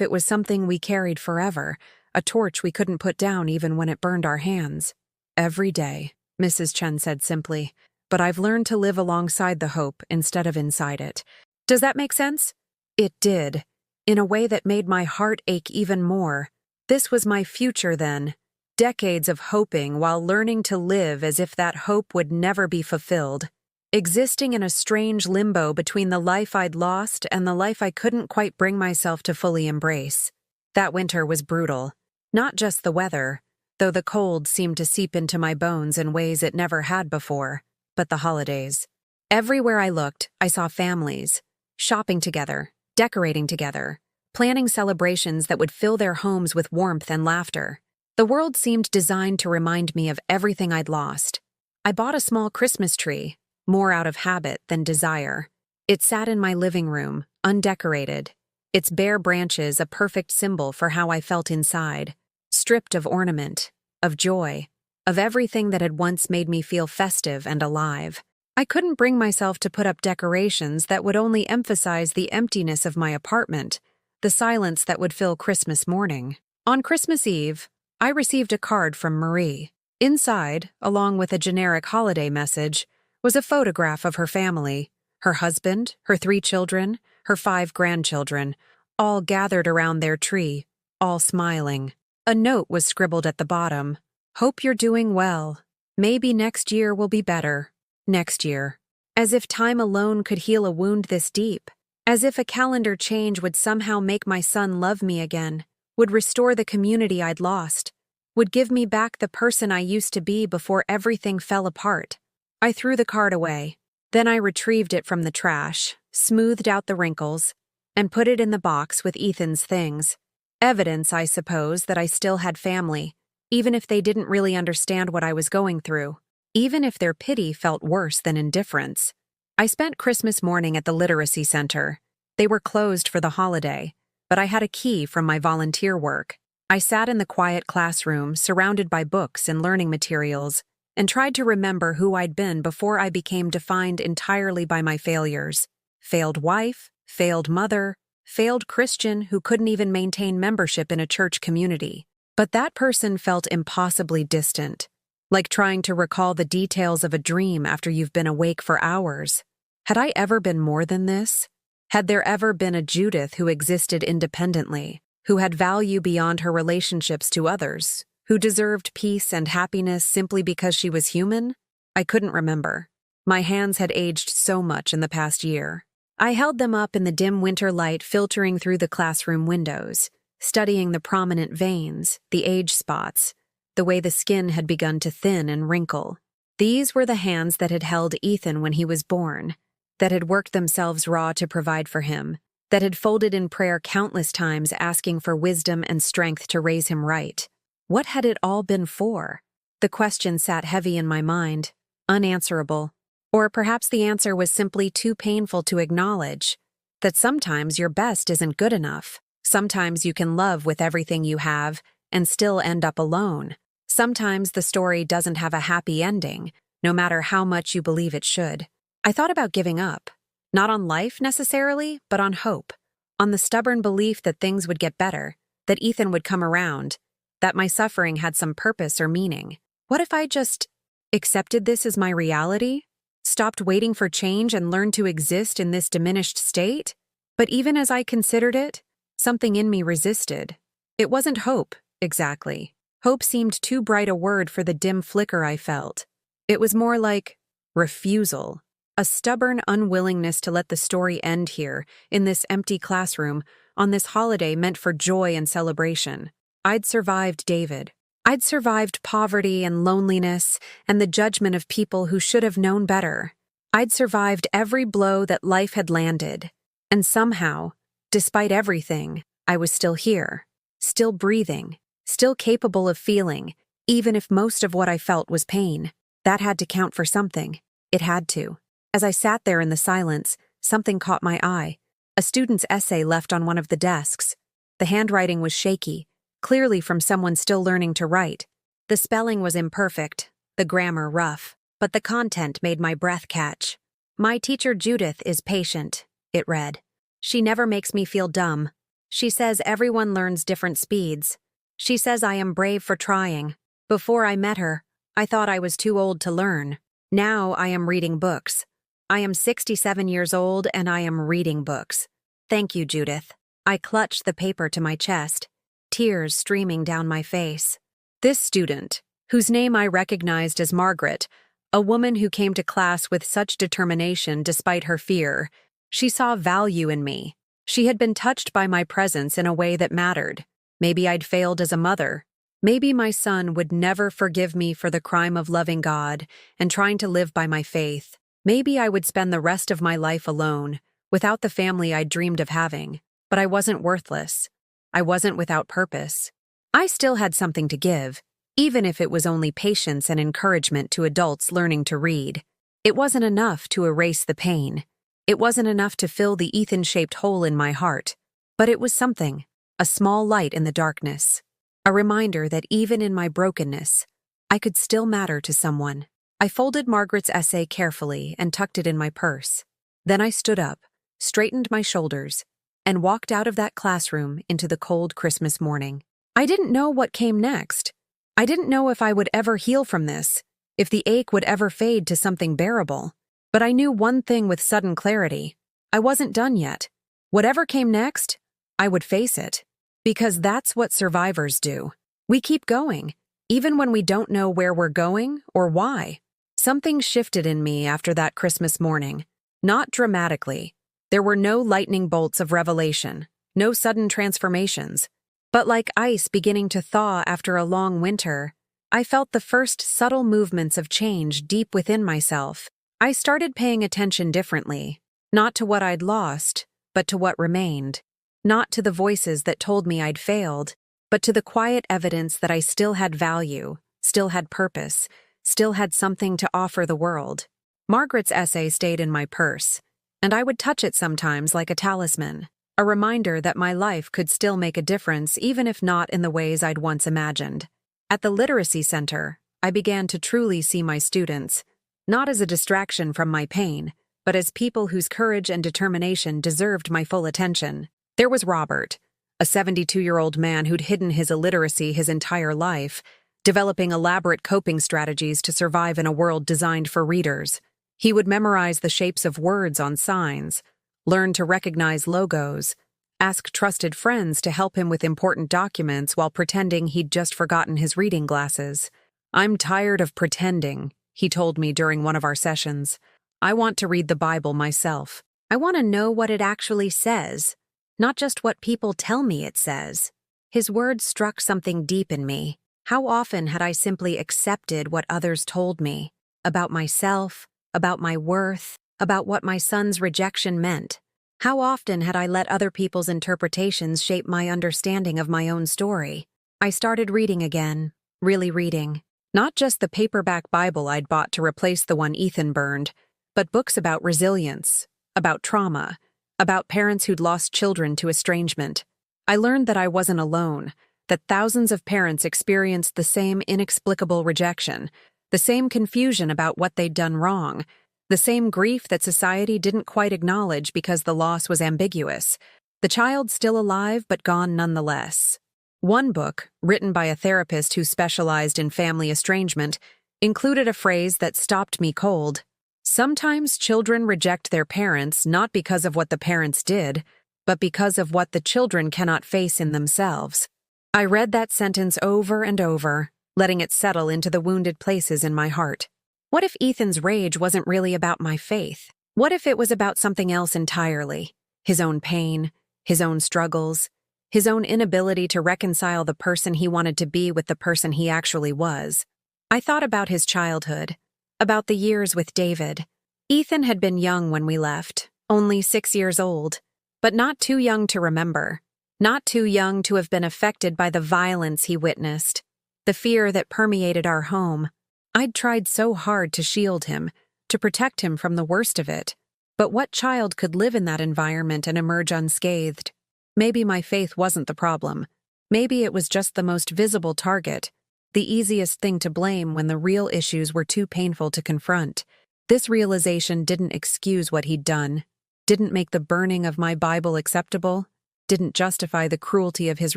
it was something we carried forever, a torch we couldn't put down even when it burned our hands. Every day, Mrs. Chen said simply, but I've learned to live alongside the hope instead of inside it. Does that make sense? It did, in a way that made my heart ache even more. This was my future then. Decades of hoping while learning to live as if that hope would never be fulfilled. Existing in a strange limbo between the life I'd lost and the life I couldn't quite bring myself to fully embrace. That winter was brutal. Not just the weather, though the cold seemed to seep into my bones in ways it never had before, but the holidays. Everywhere I looked, I saw families, shopping together, decorating together, planning celebrations that would fill their homes with warmth and laughter. The world seemed designed to remind me of everything I'd lost. I bought a small Christmas tree, more out of habit than desire. It sat in my living room, undecorated, its bare branches a perfect symbol for how I felt inside, stripped of ornament, of joy, of everything that had once made me feel festive and alive. I couldn't bring myself to put up decorations that would only emphasize the emptiness of my apartment, the silence that would fill Christmas morning. On Christmas Eve, I received a card from Marie. Inside, along with a generic holiday message, was a photograph of her family, her husband, her 3 children, her 5 grandchildren, all gathered around their tree, all smiling. A note was scribbled at the bottom. Hope you're doing well. Maybe next year will be better. Next year. As if time alone could heal a wound this deep. As if a calendar change would somehow make my son love me again, would restore the community I'd lost, would give me back the person I used to be before everything fell apart. I threw the card away. Then I retrieved it from the trash, smoothed out the wrinkles, and put it in the box with Ethan's things. Evidence, I suppose, that I still had family, even if they didn't really understand what I was going through, even if their pity felt worse than indifference. I spent Christmas morning at the literacy center. They were closed for the holiday, but I had a key from my volunteer work. I sat in the quiet classroom, surrounded by books and learning materials, and tried to remember who I'd been before I became defined entirely by my failures. Failed wife, failed mother, failed Christian who couldn't even maintain membership in a church community. But that person felt impossibly distant, like trying to recall the details of a dream after you've been awake for hours. Had I ever been more than this? Had there ever been a Judith who existed independently, who had value beyond her relationships to others, who deserved peace and happiness simply because she was human? I couldn't remember. My hands had aged so much in the past year. I held them up in the dim winter light filtering through the classroom windows, studying the prominent veins, the age spots, the way the skin had begun to thin and wrinkle. These were the hands that had held Ethan when he was born, that had worked themselves raw to provide for him, that had folded in prayer countless times asking for wisdom and strength to raise him right. What had it all been for? The question sat heavy in my mind, unanswerable. Or perhaps the answer was simply too painful to acknowledge, that sometimes your best isn't good enough. Sometimes you can love with everything you have and still end up alone. Sometimes the story doesn't have a happy ending, no matter how much you believe it should. I thought about giving up, not on life necessarily, but on hope, on the stubborn belief that things would get better, that Ethan would come around, that my suffering had some purpose or meaning. What if I just accepted this as my reality? Stopped waiting for change and learned to exist in this diminished state? But even as I considered it, something in me resisted. It wasn't hope, exactly. Hope seemed too bright a word for the dim flicker I felt. It was more like refusal. A stubborn unwillingness to let the story end here, in this empty classroom, on this holiday meant for joy and celebration. I'd survived David. I'd survived poverty and loneliness and the judgment of people who should have known better. I'd survived every blow that life had landed. And somehow, despite everything, I was still here, still breathing, still capable of feeling, even if most of what I felt was pain. That had to count for something. It had to. As I sat there in the silence, something caught my eye. A student's essay left on one of the desks. The handwriting was shaky, clearly from someone still learning to write. The spelling was imperfect, the grammar rough, but the content made my breath catch. "My teacher Judith is patient," it read. "She never makes me feel dumb. She says everyone learns different speeds. She says I am brave for trying. Before I met her, I thought I was too old to learn. Now I am reading books. I am 67 years old and I am reading books. Thank you, Judith." I clutched the paper to my chest, tears streaming down my face. This student, whose name I recognized as Margaret, a woman who came to class with such determination despite her fear, she saw value in me. She had been touched by my presence in a way that mattered. Maybe I'd failed as a mother. Maybe my son would never forgive me for the crime of loving God and trying to live by my faith. Maybe I would spend the rest of my life alone, without the family I'd dreamed of having. But I wasn't worthless. I wasn't without purpose. I still had something to give, even if it was only patience and encouragement to adults learning to read. It wasn't enough to erase the pain. It wasn't enough to fill the Ethan-shaped hole in my heart. But it was something, a small light in the darkness. A reminder that even in my brokenness, I could still matter to someone. I folded Margaret's essay carefully and tucked it in my purse. Then I stood up, straightened my shoulders, and walked out of that classroom into the cold Christmas morning. I didn't know what came next. I didn't know if I would ever heal from this, if the ache would ever fade to something bearable. But I knew one thing with sudden clarity. I wasn't done yet. Whatever came next, I would face it. Because that's what survivors do. We keep going, even when we don't know where we're going or why. Something shifted in me after that Christmas morning. Not dramatically. There were no lightning bolts of revelation, no sudden transformations. But like ice beginning to thaw after a long winter, I felt the first subtle movements of change deep within myself. I started paying attention differently, not to what I'd lost, but to what remained. Not to the voices that told me I'd failed, but to the quiet evidence that I still had value, still had purpose, still had something to offer the world. Margaret's essay stayed in my purse, and I would touch it sometimes like a talisman, a reminder that my life could still make a difference even if not in the ways I'd once imagined. At the Literacy Center, I began to truly see my students, not as a distraction from my pain, but as people whose courage and determination deserved my full attention. There was Robert, a 72-year-old man who'd hidden his illiteracy his entire life, developing elaborate coping strategies to survive in a world designed for readers. He would memorize the shapes of words on signs, learn to recognize logos, ask trusted friends to help him with important documents while pretending he'd just forgotten his reading glasses. "I'm tired of pretending," he told me during one of our sessions. "I want to read the Bible myself. I want to know what it actually says, not just what people tell me it says." His words struck something deep in me. How often had I simply accepted what others told me about myself, about my worth, about what my son's rejection meant? How often had I let other people's interpretations shape my understanding of my own story? I started reading again, really reading. Not just the paperback Bible I'd bought to replace the one Ethan burned, but books about resilience, about trauma, about parents who'd lost children to estrangement. I learned that I wasn't alone, that thousands of parents experienced the same inexplicable rejection, the same confusion about what they'd done wrong, the same grief that society didn't quite acknowledge because the loss was ambiguous. The child still alive but gone nonetheless. One book, written by a therapist who specialized in family estrangement, included a phrase that stopped me cold. Sometimes children reject their parents not because of what the parents did, but because of what the children cannot face in themselves. I read that sentence over and over, letting it settle into the wounded places in my heart. What if Ethan's rage wasn't really about my faith? What if it was about something else entirely? His own pain, his own struggles, his own inability to reconcile the person he wanted to be with the person he actually was. I thought about his childhood, about the years with David. Ethan had been young when we left, only 6 years old, but not too young to remember, not too young to have been affected by the violence he witnessed, the fear that permeated our home. I'd tried so hard to shield him, to protect him from the worst of it. But what child could live in that environment and emerge unscathed? Maybe my faith wasn't the problem. Maybe it was just the most visible target, the easiest thing to blame when the real issues were too painful to confront. This realization didn't excuse what he'd done, didn't make the burning of my Bible acceptable, didn't justify the cruelty of his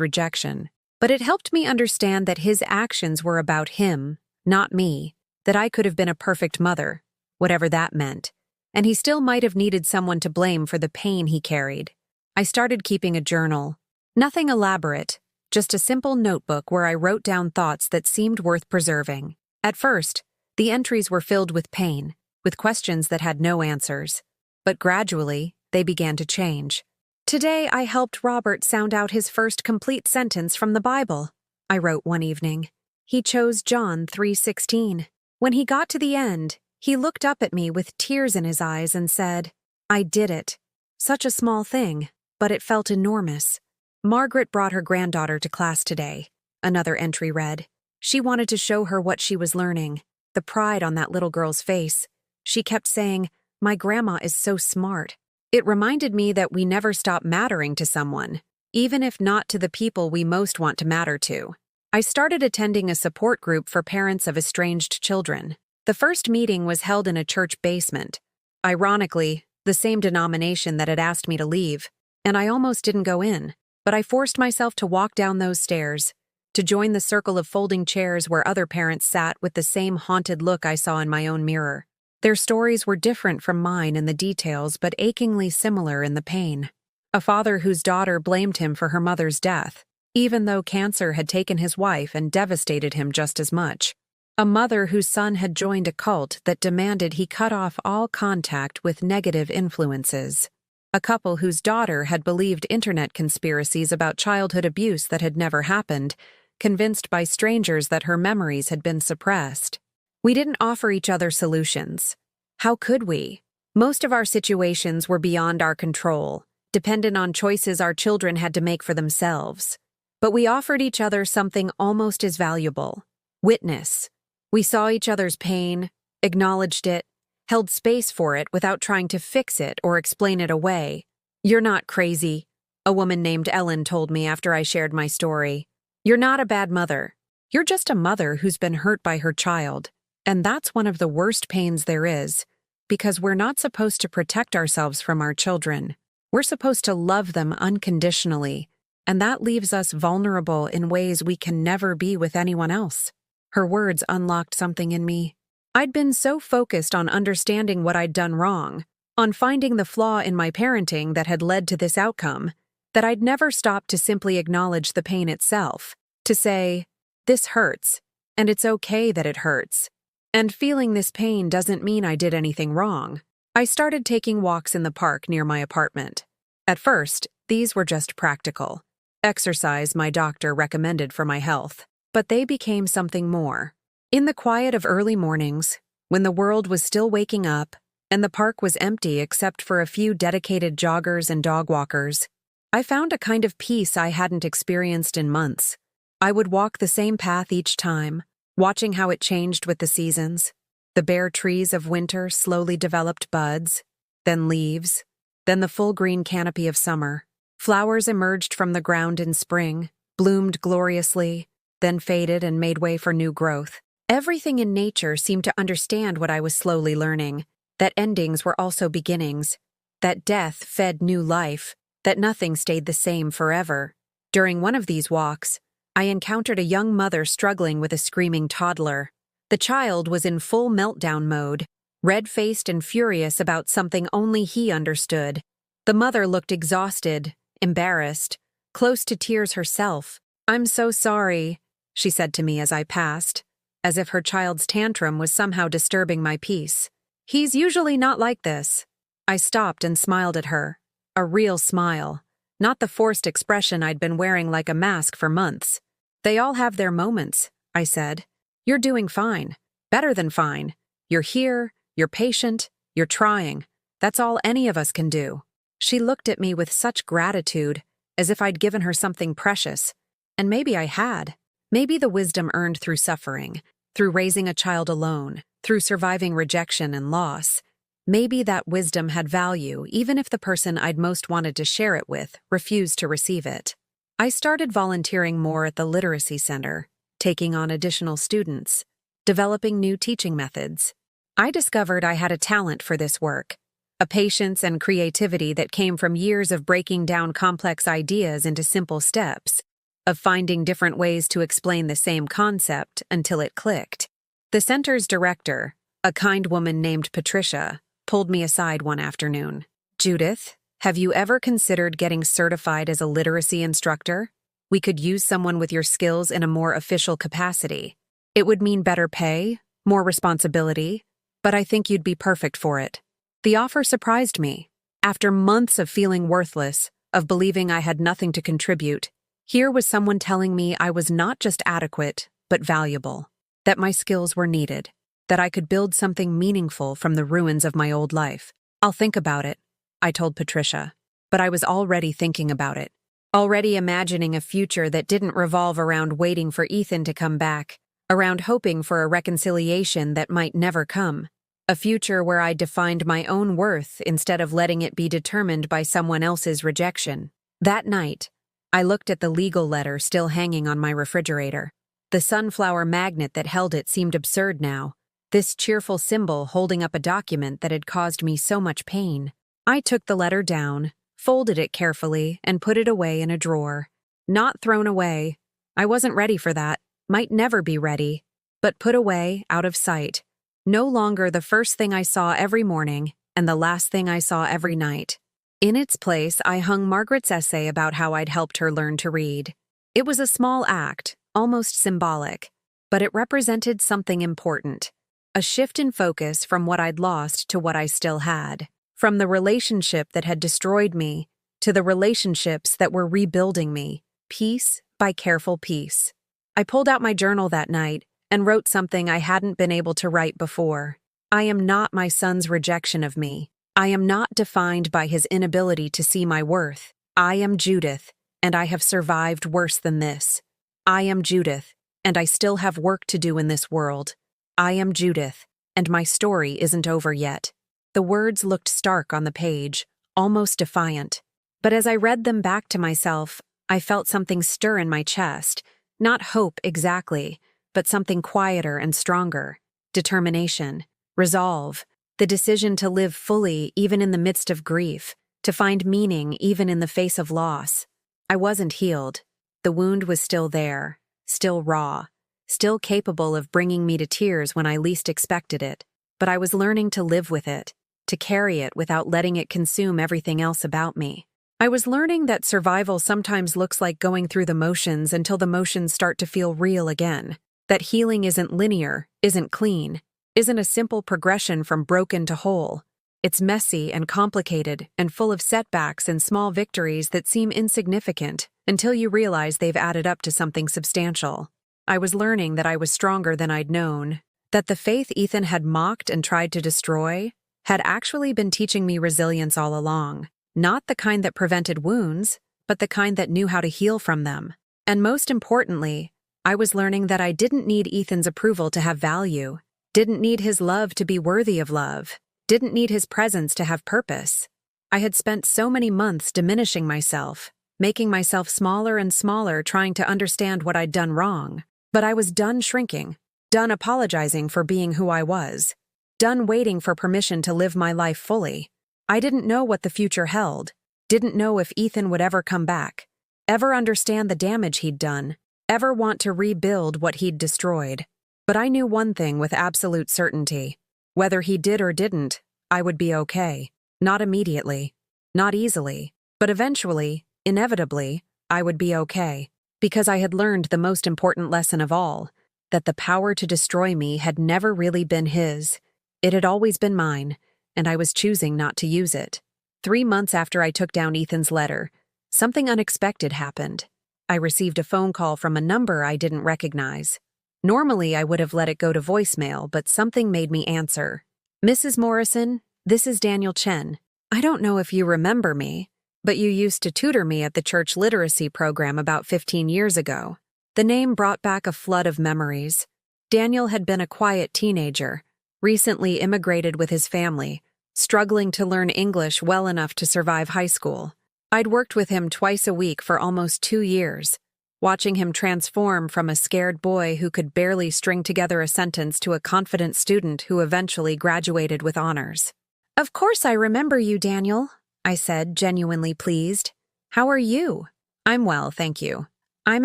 rejection. But it helped me understand that his actions were about him, not me, that I could have been a perfect mother, whatever that meant, and he still might have needed someone to blame for the pain he carried. I started keeping a journal. Nothing elaborate, just a simple notebook where I wrote down thoughts that seemed worth preserving. At first, the entries were filled with pain, with questions that had no answers. But gradually, they began to change. Today, I helped Robert sound out his first complete sentence from the Bible, I wrote one evening. He chose John 3:16. When he got to the end, he looked up at me with tears in his eyes and said, "I did it. Such a small thing, but it felt enormous." Margaret brought her granddaughter to class today, another entry read. She wanted to show her what she was learning, the pride on that little girl's face. She kept saying, "My grandma is so smart." It reminded me that we never stop mattering to someone, even if not to the people we most want to matter to. I started attending a support group for parents of estranged children. The first meeting was held in a church basement. Ironically, the same denomination that had asked me to leave, and I almost didn't go in, but I forced myself to walk down those stairs, to join the circle of folding chairs where other parents sat with the same haunted look I saw in my own mirror. Their stories were different from mine in the details, but achingly similar in the pain. A father whose daughter blamed him for her mother's death, even though cancer had taken his wife and devastated him just as much. A mother whose son had joined a cult that demanded he cut off all contact with negative influences. A couple whose daughter had believed internet conspiracies about childhood abuse that had never happened, convinced by strangers that her memories had been suppressed. We didn't offer each other solutions. How could we? Most of our situations were beyond our control, dependent on choices our children had to make for themselves. But we offered each other something almost as valuable: witness. We saw each other's pain, acknowledged it, held space for it without trying to fix it or explain it away. "You're not crazy," a woman named Ellen told me after I shared my story. "You're not a bad mother. You're just a mother who's been hurt by her child. And that's one of the worst pains there is, because we're not supposed to protect ourselves from our children. We're supposed to love them unconditionally, and that leaves us vulnerable in ways we can never be with anyone else." Her words unlocked something in me. I'd been so focused on understanding what I'd done wrong, on finding the flaw in my parenting that had led to this outcome, that I'd never stopped to simply acknowledge the pain itself, to say, "This hurts, and it's okay that it hurts. And feeling this pain doesn't mean I did anything wrong." I started taking walks in the park near my apartment. At first, these were just practical. Exercise my doctor recommended for my health. But they became something more. In the quiet of early mornings, when the world was still waking up, and the park was empty except for a few dedicated joggers and dog walkers, I found a kind of peace I hadn't experienced in months. I would walk the same path each time, watching how it changed with the seasons. The bare trees of winter slowly developed buds, then leaves, then the full green canopy of summer. Flowers emerged from the ground in spring, bloomed gloriously, then faded and made way for new growth. Everything in nature seemed to understand what I was slowly learning, that endings were also beginnings, that death fed new life, that nothing stayed the same forever. During one of these walks, I encountered a young mother struggling with a screaming toddler. The child was in full meltdown mode, red-faced and furious about something only he understood. The mother looked exhausted, embarrassed, close to tears herself. "I'm so sorry," she said to me as I passed. as if her child's tantrum was somehow disturbing my peace. "He's usually not like this." I stopped and smiled at her. A real smile, not the forced expression I'd been wearing like a mask for months. "They all have their moments," I said. "You're doing fine. Better than fine. You're here, you're patient, you're trying. That's all any of us can do." She looked at me with such gratitude, as if I'd given her something precious. And maybe I had. Maybe the wisdom earned through suffering, through raising a child alone, through surviving rejection and loss. Maybe that wisdom had value even if the person I'd most wanted to share it with refused to receive it. I started volunteering more at the literacy center, taking on additional students, developing new teaching methods. I discovered I had a talent for this work, a patience and creativity that came from years of breaking down complex ideas into simple steps, of finding different ways to explain the same concept until it clicked. The center's director, a kind woman named Patricia, pulled me aside one afternoon. "Judith, have you ever considered getting certified as a literacy instructor? We could use someone with your skills in a more official capacity. It would mean better pay, more responsibility, but I think you'd be perfect for it." The offer surprised me. After months of feeling worthless, of believing I had nothing to contribute, here was someone telling me I was not just adequate, but valuable, that my skills were needed, that I could build something meaningful from the ruins of my old life. "I'll think about it," I told Patricia. But I was already thinking about it, already imagining a future that didn't revolve around waiting for Ethan to come back, around hoping for a reconciliation that might never come. A future where I defined my own worth instead of letting it be determined by someone else's rejection. That night, I looked at the legal letter still hanging on my refrigerator. The sunflower magnet that held it seemed absurd now, this cheerful symbol holding up a document that had caused me so much pain. I took the letter down, folded it carefully, and put it away in a drawer. Not thrown away. I wasn't ready for that, might never be ready, but put away, out of sight. No longer the first thing I saw every morning and the last thing I saw every night. In its place, I hung Margaret's essay about how I'd helped her learn to read. It was a small act, almost symbolic, but it represented something important. A shift in focus from what I'd lost to what I still had. From the relationship that had destroyed me to the relationships that were rebuilding me, piece by careful piece. I pulled out my journal that night and wrote something I hadn't been able to write before. I am not my son's rejection of me. I am not defined by his inability to see my worth. I am Judith, and I have survived worse than this. I am Judith, and I still have work to do in this world. I am Judith, and my story isn't over yet. The words looked stark on the page, almost defiant. But as I read them back to myself, I felt something stir in my chest. Not hope exactly, but something quieter and stronger. Determination, resolve, the decision to live fully even in the midst of grief, to find meaning even in the face of loss. I wasn't healed. The wound was still there, still raw, still capable of bringing me to tears when I least expected it. But I was learning to live with it, to carry it without letting it consume everything else about me. I was learning that survival sometimes looks like going through the motions until the motions start to feel real again. That healing isn't linear, isn't clean, isn't a simple progression from broken to whole. It's messy and complicated and full of setbacks and small victories that seem insignificant until you realize they've added up to something substantial. I was learning that I was stronger than I'd known, that the faith Ethan had mocked and tried to destroy had actually been teaching me resilience all along. Not the kind that prevented wounds, but the kind that knew how to heal from them. And most importantly, I was learning that I didn't need Ethan's approval to have value, didn't need his love to be worthy of love, didn't need his presence to have purpose. I had spent so many months diminishing myself, making myself smaller and smaller trying to understand what I'd done wrong. But I was done shrinking, done apologizing for being who I was, done waiting for permission to live my life fully. I didn't know what the future held, didn't know if Ethan would ever come back, ever understand the damage he'd done, ever want to rebuild what he'd destroyed. But I knew one thing with absolute certainty. Whether he did or didn't, I would be okay. Not immediately, not easily, but eventually, inevitably, I would be okay. Because I had learned the most important lesson of all. that the power to destroy me had never really been his. It had always been mine, and I was choosing not to use it. 3 months after I took down Ethan's letter, something unexpected happened. I received a phone call from a number I didn't recognize. Normally, I would have let it go to voicemail, but something made me answer. "Mrs. Morrison, this is Daniel Chen. I don't know if you remember me, but you used to tutor me at the church literacy program about 15 years ago." The name brought back a flood of memories. Daniel had been a quiet teenager, recently immigrated with his family, struggling to learn English well enough to survive high school. I'd worked with him twice a week for almost 2 years, watching him transform from a scared boy who could barely string together a sentence to a confident student who eventually graduated with honors. "Of course I remember you, Daniel," I said, genuinely pleased. "How are you?" "I'm well, thank you. I'm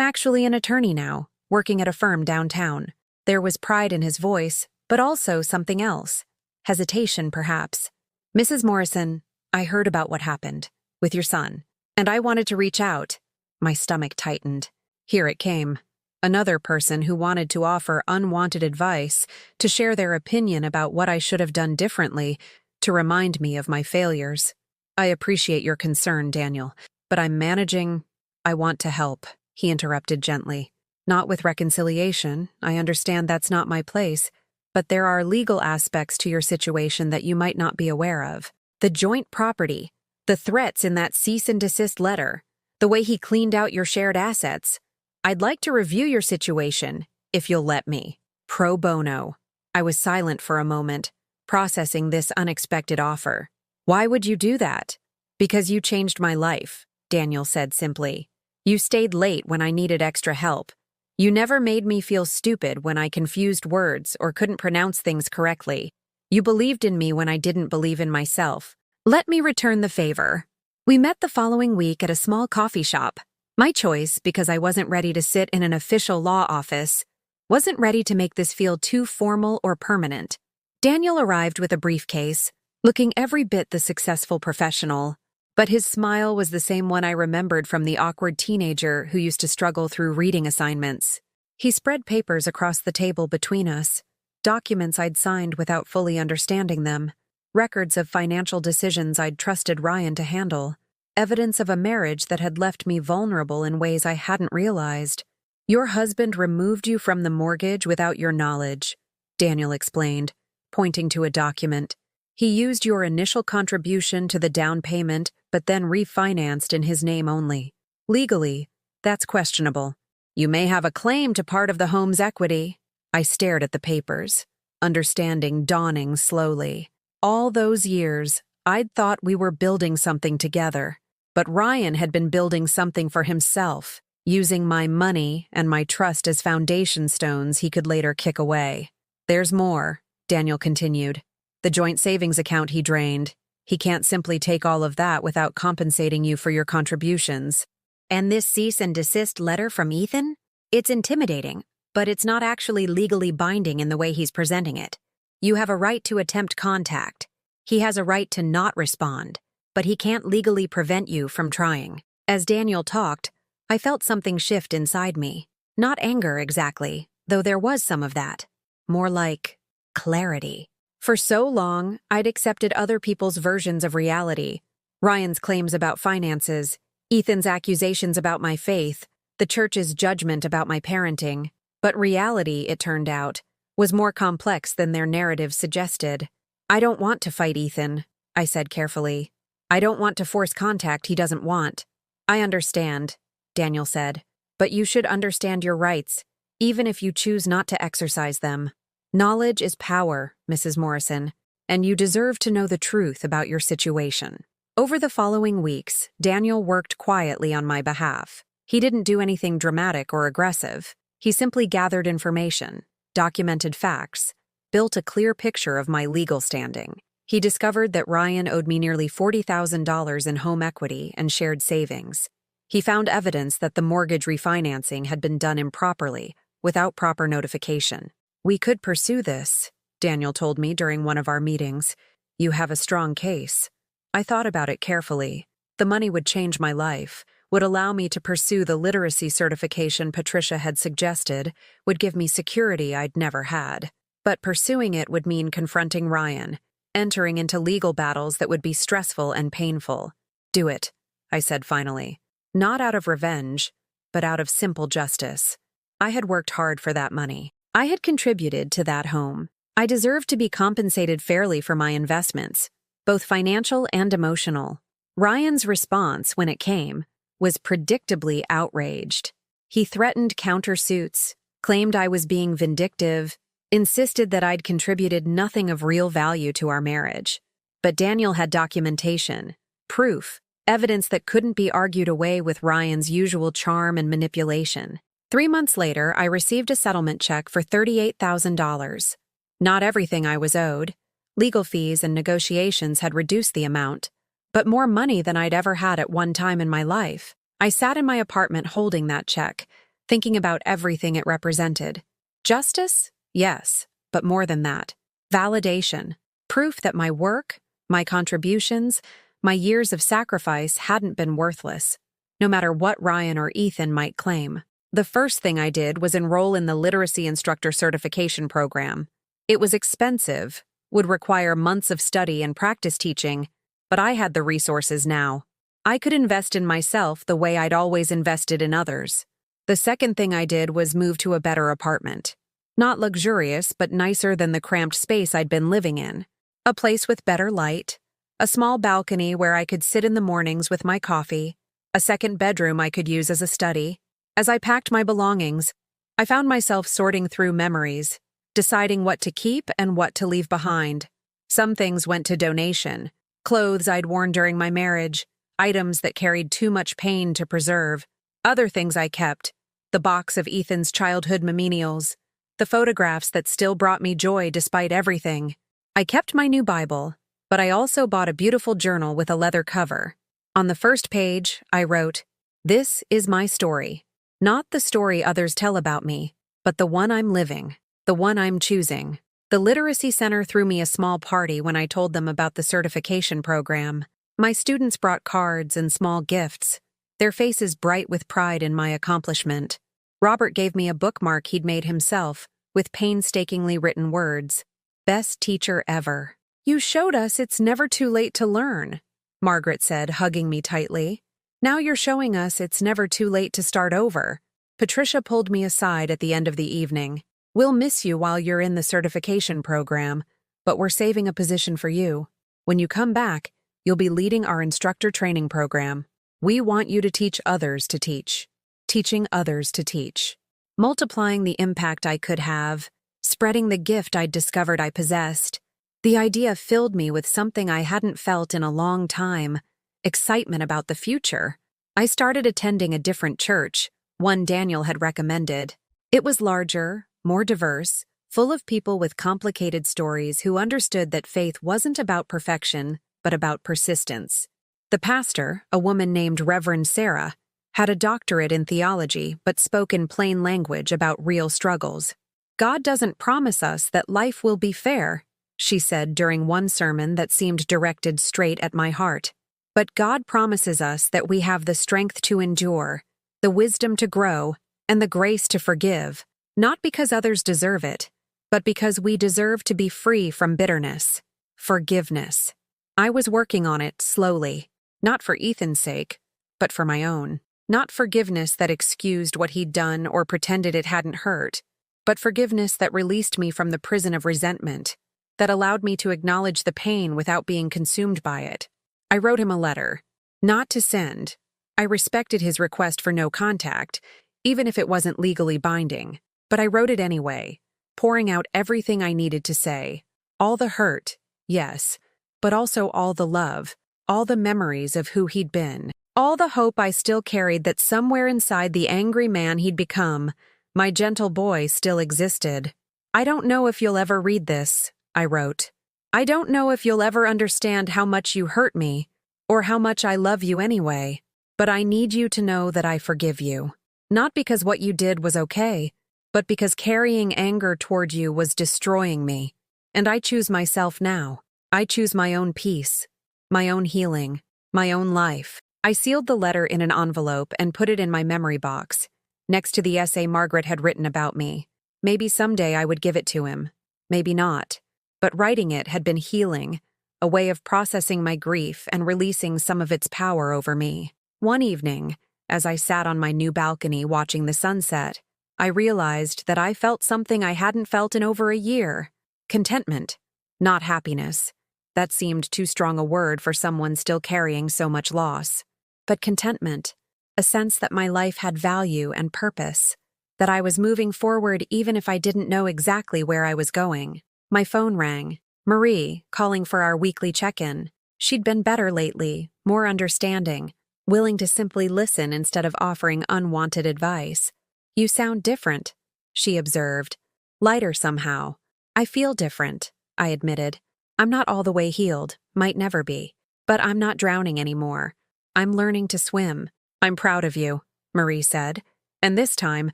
actually an attorney now, working at a firm downtown." There was pride in his voice, but also something else. Hesitation, perhaps. "Mrs. Morrison, I heard about what happened with your son, and I wanted to reach out." My stomach tightened. Here it came. Another person who wanted to offer unwanted advice, to share their opinion about what I should have done differently, to remind me of my failures. "I appreciate your concern, Daniel, but I'm managing. I want to help," he interrupted gently. "Not with reconciliation. I understand that's not my place, but there are legal aspects to your situation that you might not be aware of. The joint property, the threats in that cease and desist letter, the way he cleaned out your shared assets. I'd like to review your situation, if you'll let me. Pro bono." I was silent for a moment, processing this unexpected offer. "Why would you do that?" "Because you changed my life," Daniel said simply. "You stayed late when I needed extra help. You never made me feel stupid when I confused words or couldn't pronounce things correctly. You believed in me when I didn't believe in myself. Let me return the favor." We met the following week at a small coffee shop. My choice, because I wasn't ready to sit in an official law office. Wasn't ready to make this feel too formal or permanent. Daniel arrived with a briefcase, looking every bit the successful professional. But his smile was the same one I remembered from the awkward teenager who used to struggle through reading assignments. He spread papers across the table between us, documents I'd signed without fully understanding them, records of financial decisions I'd trusted Ryan to handle, evidence of a marriage that had left me vulnerable in ways I hadn't realized. "Your husband removed you from the mortgage without your knowledge," Daniel explained, pointing to a document. "He used your initial contribution to the down payment, but then refinanced in his name only. Legally, that's questionable. You may have a claim to part of the home's equity." I stared at the papers, understanding dawning slowly. All those years, I'd thought we were building something together, but Ryan had been building something for himself, using my money and my trust as foundation stones he could later kick away. "There's more," Daniel continued. "The joint savings account he drained. He can't simply take all of that without compensating you for your contributions." "And this cease and desist letter from Ethan? It's intimidating, but it's not actually legally binding in the way he's presenting it. You have a right to attempt contact. He has a right to not respond, but he can't legally prevent you from trying." As Daniel talked, I felt something shift inside me. Not anger exactly, though there was some of that. More like clarity. For so long, I'd accepted other people's versions of reality. Ryan's claims about finances, Ethan's accusations about my faith, the church's judgment about my parenting. But reality, it turned out, was more complex than their narrative suggested. "I don't want to fight Ethan," I said carefully. "I don't want to force contact he doesn't want." "I understand," Daniel said, "but you should understand your rights, even if you choose not to exercise them. Knowledge is power, Mrs. Morrison, and you deserve to know the truth about your situation." Over the following weeks, Daniel worked quietly on my behalf. He didn't do anything dramatic or aggressive. He simply gathered information, documented facts, built a clear picture of my legal standing. He discovered that Ryan owed me nearly $40,000 in home equity and shared savings. He found evidence that the mortgage refinancing had been done improperly, without proper notification. "We could pursue this," Daniel told me during one of our meetings. "You have a strong case." I thought about it carefully. The money would change my life, would allow me to pursue the literacy certification Patricia had suggested, would give me security I'd never had. But pursuing it would mean confronting Ryan, entering into legal battles that would be stressful and painful. Do it, I said finally. Not out of revenge, but out of simple justice. I had worked hard for that money. I had contributed to that home. I deserved to be compensated fairly for my investments, both financial and emotional. Ryan's response, when it came, was predictably outraged. He threatened countersuits, claimed I was being vindictive, insisted that I'd contributed nothing of real value to our marriage. But Daniel had documentation, proof, evidence that couldn't be argued away with Ryan's usual charm and manipulation. 3 months later, I received a settlement check for $38,000. Not everything I was owed. Legal fees and negotiations had reduced the amount, but more money than I'd ever had at one time in my life. I sat in my apartment holding that check, thinking about everything it represented. Justice? Yes, but more than that. Validation. Proof that my work, my contributions, my years of sacrifice hadn't been worthless, no matter what Ryan or Ethan might claim. The first thing I did was enroll in the Literacy Instructor Certification Program. It was expensive, would require months of study and practice teaching, but I had the resources now. I could invest in myself the way I'd always invested in others. The second thing I did was move to a better apartment. Not luxurious, but nicer than the cramped space I'd been living in. A place with better light, a small balcony where I could sit in the mornings with my coffee, a second bedroom I could use as a study. As I packed my belongings, I found myself sorting through memories, deciding what to keep and what to leave behind. Some things went to donation, clothes I'd worn during my marriage, items that carried too much pain to preserve. Other things I kept, the box of Ethan's childhood memorials, the photographs that still brought me joy despite everything. I kept my new Bible, but I also bought a beautiful journal with a leather cover. On the first page, I wrote, "This is my story. Not the story others tell about me, but the one I'm living, the one I'm choosing." The Literacy Center threw me a small party when I told them about the certification program. My students brought cards and small gifts, their faces bright with pride in my accomplishment. Robert gave me a bookmark he'd made himself, with painstakingly written words. "Best teacher ever." "You showed us it's never too late to learn," Margaret said, hugging me tightly. "Now you're showing us it's never too late to start over." Patricia pulled me aside at the end of the evening. "We'll miss you while you're in the certification program, but we're saving a position for you. When you come back, you'll be leading our instructor training program. We want you to teach others to teach. Teaching others to teach. Multiplying the impact I could have, spreading the gift I'd discovered I possessed. The idea filled me with something I hadn't felt in a long time, excitement about the future. I started attending a different church, one Daniel had recommended. It was larger, more diverse, full of people with complicated stories who understood that faith wasn't about perfection, but about persistence. The pastor, a woman named Reverend Sarah, had a doctorate in theology but spoke in plain language about real struggles. "God doesn't promise us that life will be fair," she said during one sermon that seemed directed straight at my heart. "But God promises us that we have the strength to endure, the wisdom to grow, and the grace to forgive, not because others deserve it, but because we deserve to be free from bitterness." Forgiveness. I was working on it slowly, not for Ethan's sake, but for my own. Not forgiveness that excused what he'd done or pretended it hadn't hurt, but forgiveness that released me from the prison of resentment, that allowed me to acknowledge the pain without being consumed by it. I wrote him a letter. Not to send. I respected his request for no contact, even if it wasn't legally binding, but I wrote it anyway, pouring out everything I needed to say. All the hurt, yes, but also all the love, all the memories of who he'd been. All the hope I still carried that somewhere inside the angry man he'd become, my gentle boy still existed. "I don't know if you'll ever read this," I wrote. "I don't know if you'll ever understand how much you hurt me, or how much I love you anyway, but I need you to know that I forgive you. Not because what you did was okay, but because carrying anger toward you was destroying me. And I choose myself now. I choose my own peace, my own healing, my own life. I sealed the letter in an envelope and put it in my memory box, next to the essay Margaret had written about me. Maybe someday I would give it to him. Maybe not. But writing it had been healing, a way of processing my grief and releasing some of its power over me. One evening, as I sat on my new balcony watching the sunset, I realized that I felt something I hadn't felt in over a year. Contentment, not happiness. That seemed too strong a word for someone still carrying so much loss. But contentment, a sense that my life had value and purpose, that I was moving forward even if I didn't know exactly where I was going. My phone rang. Marie, calling for our weekly check-in. She'd been better lately, more understanding, willing to simply listen instead of offering unwanted advice. "You sound different," she observed. "Lighter somehow." "I feel different," I admitted. "I'm not all the way healed, might never be. But I'm not drowning anymore. I'm learning to swim." "I'm proud of you," Marie said. And this time,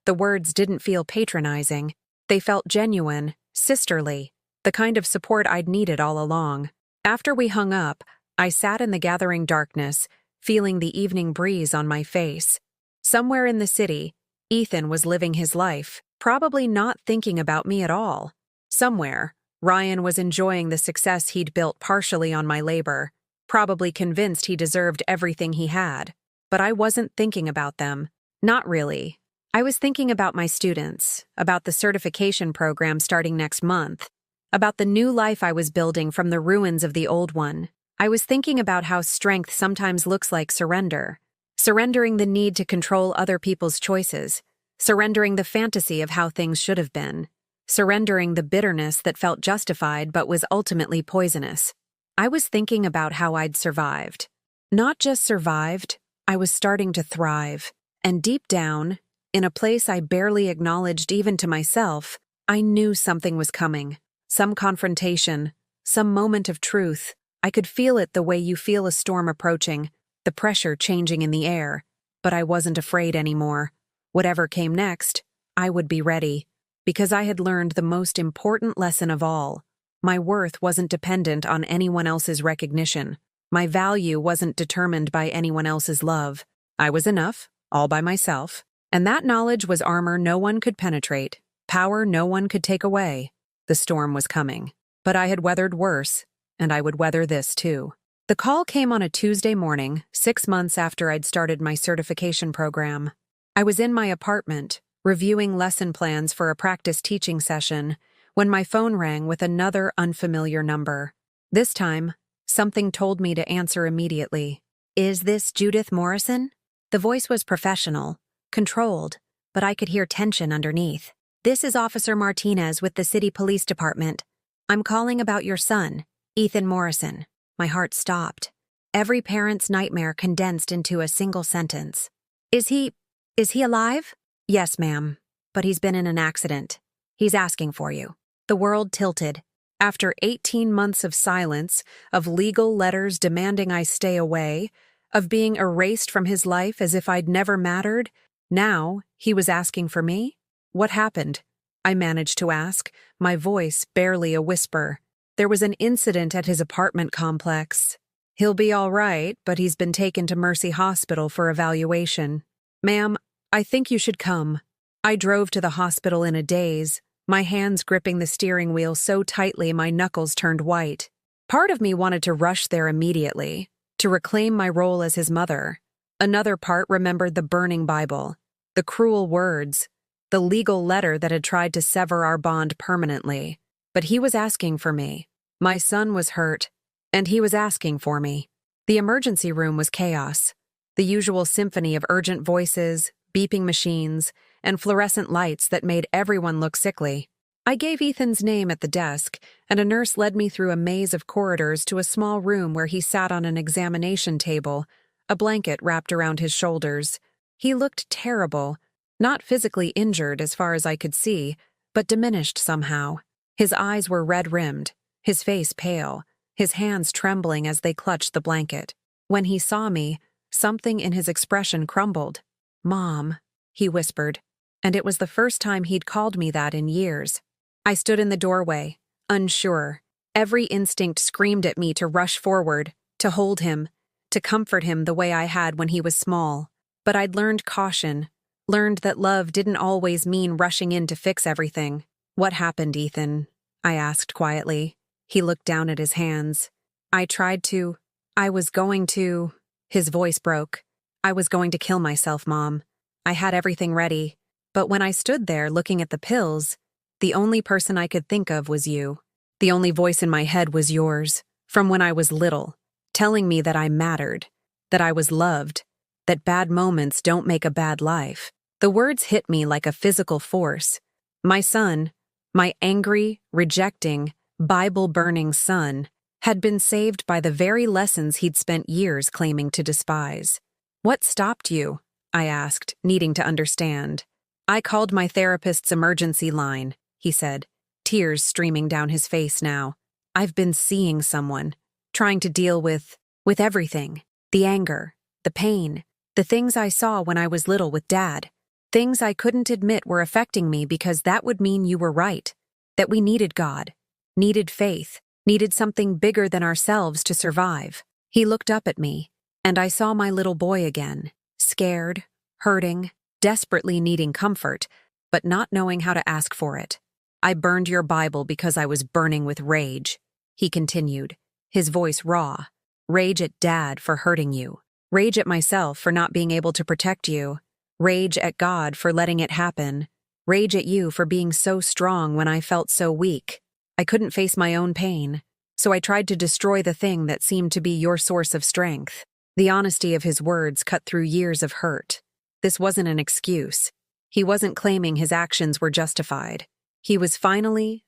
the words didn't feel patronizing. They felt genuine, sisterly, the kind of support I'd needed all along. After we hung up, I sat in the gathering darkness, feeling the evening breeze on my face. Somewhere in the city, Ethan was living his life, probably not thinking about me at all. Somewhere, Ryan was enjoying the success he'd built partially on my labor, probably convinced he deserved everything he had. But I wasn't thinking about them. Not really. I was thinking about my students, about the certification program starting next month, about the new life I was building from the ruins of the old one. I was thinking about how strength sometimes looks like surrender. Surrendering the need to control other people's choices. Surrendering the fantasy of how things should have been. Surrendering the bitterness that felt justified but was ultimately poisonous. I was thinking about how I'd survived. Not just survived, I was starting to thrive. And deep down, in a place I barely acknowledged even to myself, I knew something was coming. Some confrontation, some moment of truth. I could feel it the way you feel a storm approaching, the pressure changing in the air. But I wasn't afraid anymore. Whatever came next, I would be ready. Because I had learned the most important lesson of all. My worth wasn't dependent on anyone else's recognition. My value wasn't determined by anyone else's love. I was enough, all by myself. And that knowledge was armor no one could penetrate, power no one could take away. The storm was coming. But I had weathered worse, and I would weather this too. The call came on a Tuesday morning, 6 months after I'd started my certification program. I was in my apartment, reviewing lesson plans for a practice teaching session, when my phone rang with another unfamiliar number. This time, something told me to answer immediately. "Is this Judith Morrison?" The voice was professional, controlled, but I could hear tension underneath. "This is Officer Martinez with the City Police Department. I'm calling about your son, Ethan Morrison." My heart stopped. Every parent's nightmare condensed into a single sentence. Is he alive?" "Yes, ma'am, but he's been in an accident. He's asking for you." The world tilted. After 18 months of silence, of legal letters demanding I stay away, of being erased from his life as if I'd never mattered, now he was asking for me? What happened? I managed to ask, my voice barely a whisper. "There was an incident at his apartment complex. He'll be all right, but he's been taken to Mercy Hospital for evaluation." "Ma'am, I think you should come." I drove to the hospital in a daze, my hands gripping the steering wheel so tightly my knuckles turned white. Part of me wanted to rush there immediately, to reclaim my role as his mother. Another part remembered the burning Bible, the cruel words, the legal letter that had tried to sever our bond permanently. But he was asking for me. My son was hurt, and he was asking for me. The emergency room was chaos, the usual symphony of urgent voices, beeping machines, and fluorescent lights that made everyone look sickly. I gave Ethan's name at the desk, and a nurse led me through a maze of corridors to a small room where he sat on an examination table, a blanket wrapped around his shoulders. He looked terrible, not physically injured as far as I could see, but diminished somehow. His eyes were red-rimmed, his face pale, his hands trembling as they clutched the blanket. When he saw me, something in his expression crumbled. "Mom," he whispered, and it was the first time he'd called me that in years. I stood in the doorway, unsure. Every instinct screamed at me to rush forward, to hold him, to comfort him the way I had when he was small. But I'd learned caution, learned that love didn't always mean rushing in to fix everything. "What happened, Ethan?" I asked quietly. He looked down at his hands. I was going to. His voice broke. "I was going to kill myself, Mom. I had everything ready. But when I stood there looking at the pills, the only person I could think of was you. The only voice in my head was yours, from when I was little, telling me that I mattered, that I was loved, that bad moments don't make a bad life." The words hit me like a physical force. My son, my angry, rejecting, Bible-burning son, had been saved by the very lessons he'd spent years claiming to despise. "What stopped you?" I asked, needing to understand. "I called my therapist's emergency line," he said, tears streaming down his face now. "I've been seeing someone, trying to deal with everything. The anger, the pain, the things I saw when I was little with Dad. Things I couldn't admit were affecting me because that would mean you were right. That we needed God, needed faith, needed something bigger than ourselves to survive." He looked up at me, and I saw my little boy again, scared, hurting, desperately needing comfort, but not knowing how to ask for it. "I burned your Bible because I was burning with rage," he continued, his voice raw. "Rage at Dad for hurting you. Rage at myself for not being able to protect you. Rage at God for letting it happen. Rage at you for being so strong when I felt so weak. I couldn't face my own pain, so I tried to destroy the thing that seemed to be your source of strength." The honesty of his words cut through years of hurt. This wasn't an excuse. He wasn't claiming his actions were justified. He was finally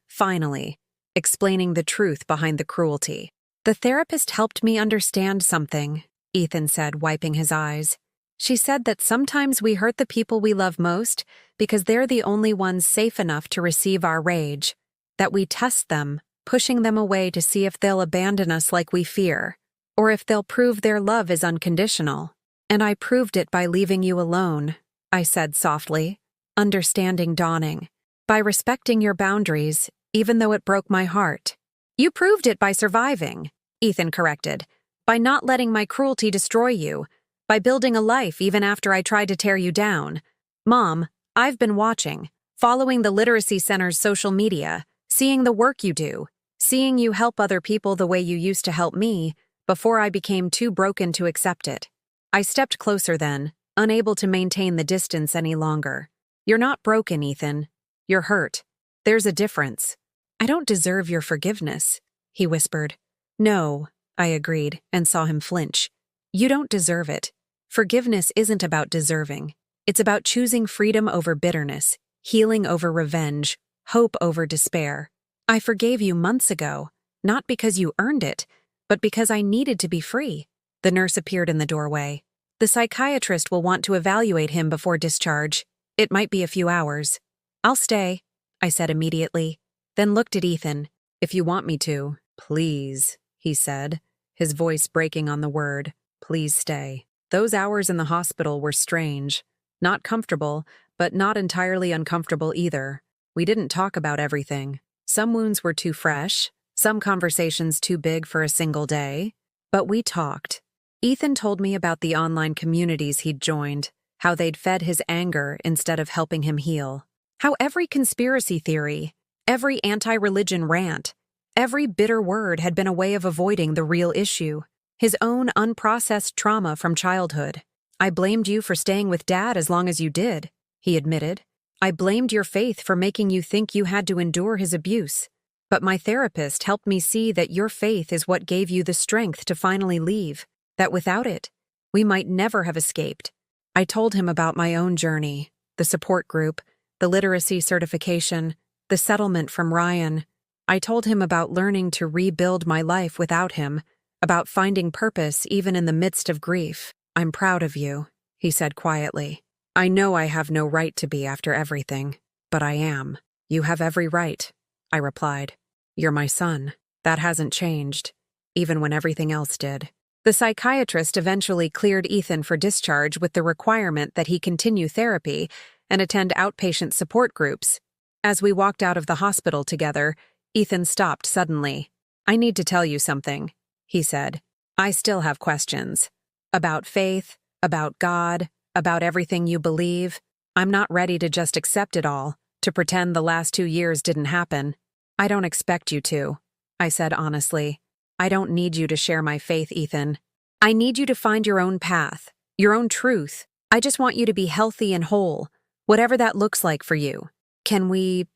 explaining the truth behind the cruelty. "The therapist helped me understand something," Ethan said, wiping his eyes. "She said that sometimes we hurt the people we love most because they're the only ones safe enough to receive our rage. That we test them, pushing them away to see if they'll abandon us like we fear, or if they'll prove their love is unconditional. And I proved it by leaving you alone," I said softly, understanding dawning. "By respecting your boundaries, even though it broke my heart." "You proved it by surviving," Ethan corrected. "By not letting my cruelty destroy you. By building a life even after I tried to tear you down. Mom, I've been watching, following the Literacy Center's social media, seeing the work you do, seeing you help other people the way you used to help me before I became too broken to accept it. I stepped closer then, unable to maintain the distance any longer. You're not broken, Ethan. You're hurt. There's a difference." "I don't deserve your forgiveness," he whispered. "No," I agreed and saw him flinch. "You don't deserve it. Forgiveness isn't about deserving. It's about choosing freedom over bitterness, healing over revenge, hope over despair. I forgave you months ago, not because you earned it, but because I needed to be free." The nurse appeared in the doorway. "The psychiatrist will want to evaluate him before discharge. It might be a few hours." "I'll stay," I said immediately, then looked at Ethan. "If you want me to, please," he said, his voice breaking on the word, "please stay." Those hours in the hospital were strange. Not comfortable, but not entirely uncomfortable either. We didn't talk about everything. Some wounds were too fresh, some conversations too big for a single day. But we talked. Ethan told me about the online communities he'd joined, how they'd fed his anger instead of helping him heal. How every conspiracy theory, every anti-religion rant, every bitter word had been a way of avoiding the real issue. His own unprocessed trauma from childhood. "I blamed you for staying with Dad as long as you did," he admitted. "I blamed your faith for making you think you had to endure his abuse. But my therapist helped me see that your faith is what gave you the strength to finally leave, that without it, we might never have escaped." I told him about my own journey, the support group, the literacy certification, the settlement from Ryan. I told him about learning to rebuild my life without him, about finding purpose even in the midst of grief. "I'm proud of you," he said quietly. "I know I have no right to be after everything, but I am." "You have every right," I replied. "You're my son. That hasn't changed, even when everything else did." The psychiatrist eventually cleared Ethan for discharge with the requirement that he continue therapy and attend outpatient support groups. As we walked out of the hospital together, Ethan stopped suddenly. "I need to tell you something," he said. I still have questions. About faith, about God, about everything you believe. I'm not ready to just accept it all, to pretend the last 2 years didn't happen. I don't expect you to, I said honestly. I don't need you to share my faith, Ethan. I need you to find your own path, your own truth. I just want you to be healthy and whole, whatever that looks like for you. Can we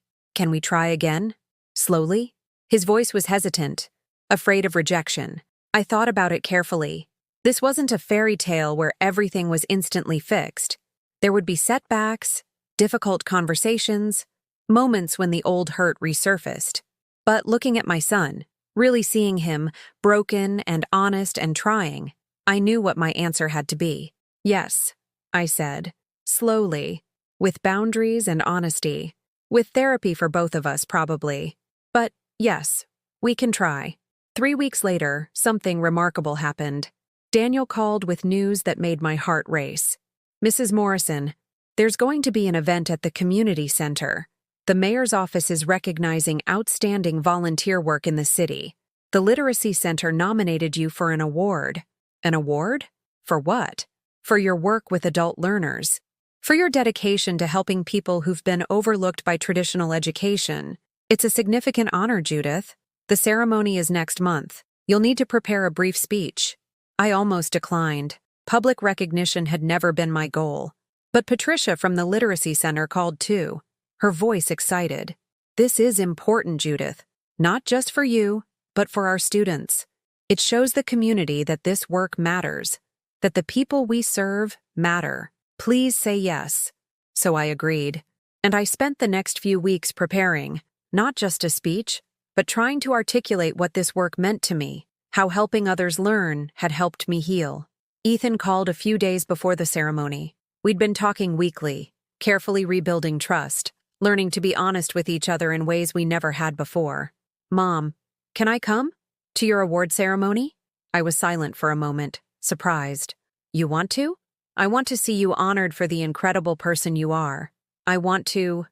try again? Slowly? His voice was hesitant, afraid of rejection. I thought about it carefully. This wasn't a fairy tale where everything was instantly fixed. There would be setbacks, difficult conversations, moments when the old hurt resurfaced. But looking at my son, really seeing him broken and honest and trying, I knew what my answer had to be. Yes, I said, slowly, with boundaries and honesty, with therapy for both of us probably. But yes, we can try. 3 weeks later, something remarkable happened. Daniel called with news that made my heart race. Mrs. Morrison, there's going to be an event at the community center. The mayor's office is recognizing outstanding volunteer work in the city. The Literacy Center nominated you for an award. An award? For what? For your work with adult learners. For your dedication to helping people who've been overlooked by traditional education. It's a significant honor, Judith. The ceremony is next month. You'll need to prepare a brief speech. I almost declined. Public recognition had never been my goal. But Patricia from the Literacy Center called too, her voice excited. This is important, Judith. Not just for you, but for our students. It shows the community that this work matters, that the people we serve matter. Please say yes. So I agreed. And I spent the next few weeks preparing, not just a speech, but trying to articulate what this work meant to me, how helping others learn had helped me heal. Ethan called a few days before the ceremony. We'd been talking weekly, carefully rebuilding trust, learning to be honest with each other in ways we never had before. Mom, can I come? To your award ceremony? I was silent for a moment, surprised. You want to? I want to see you honored for the incredible person you are. I want to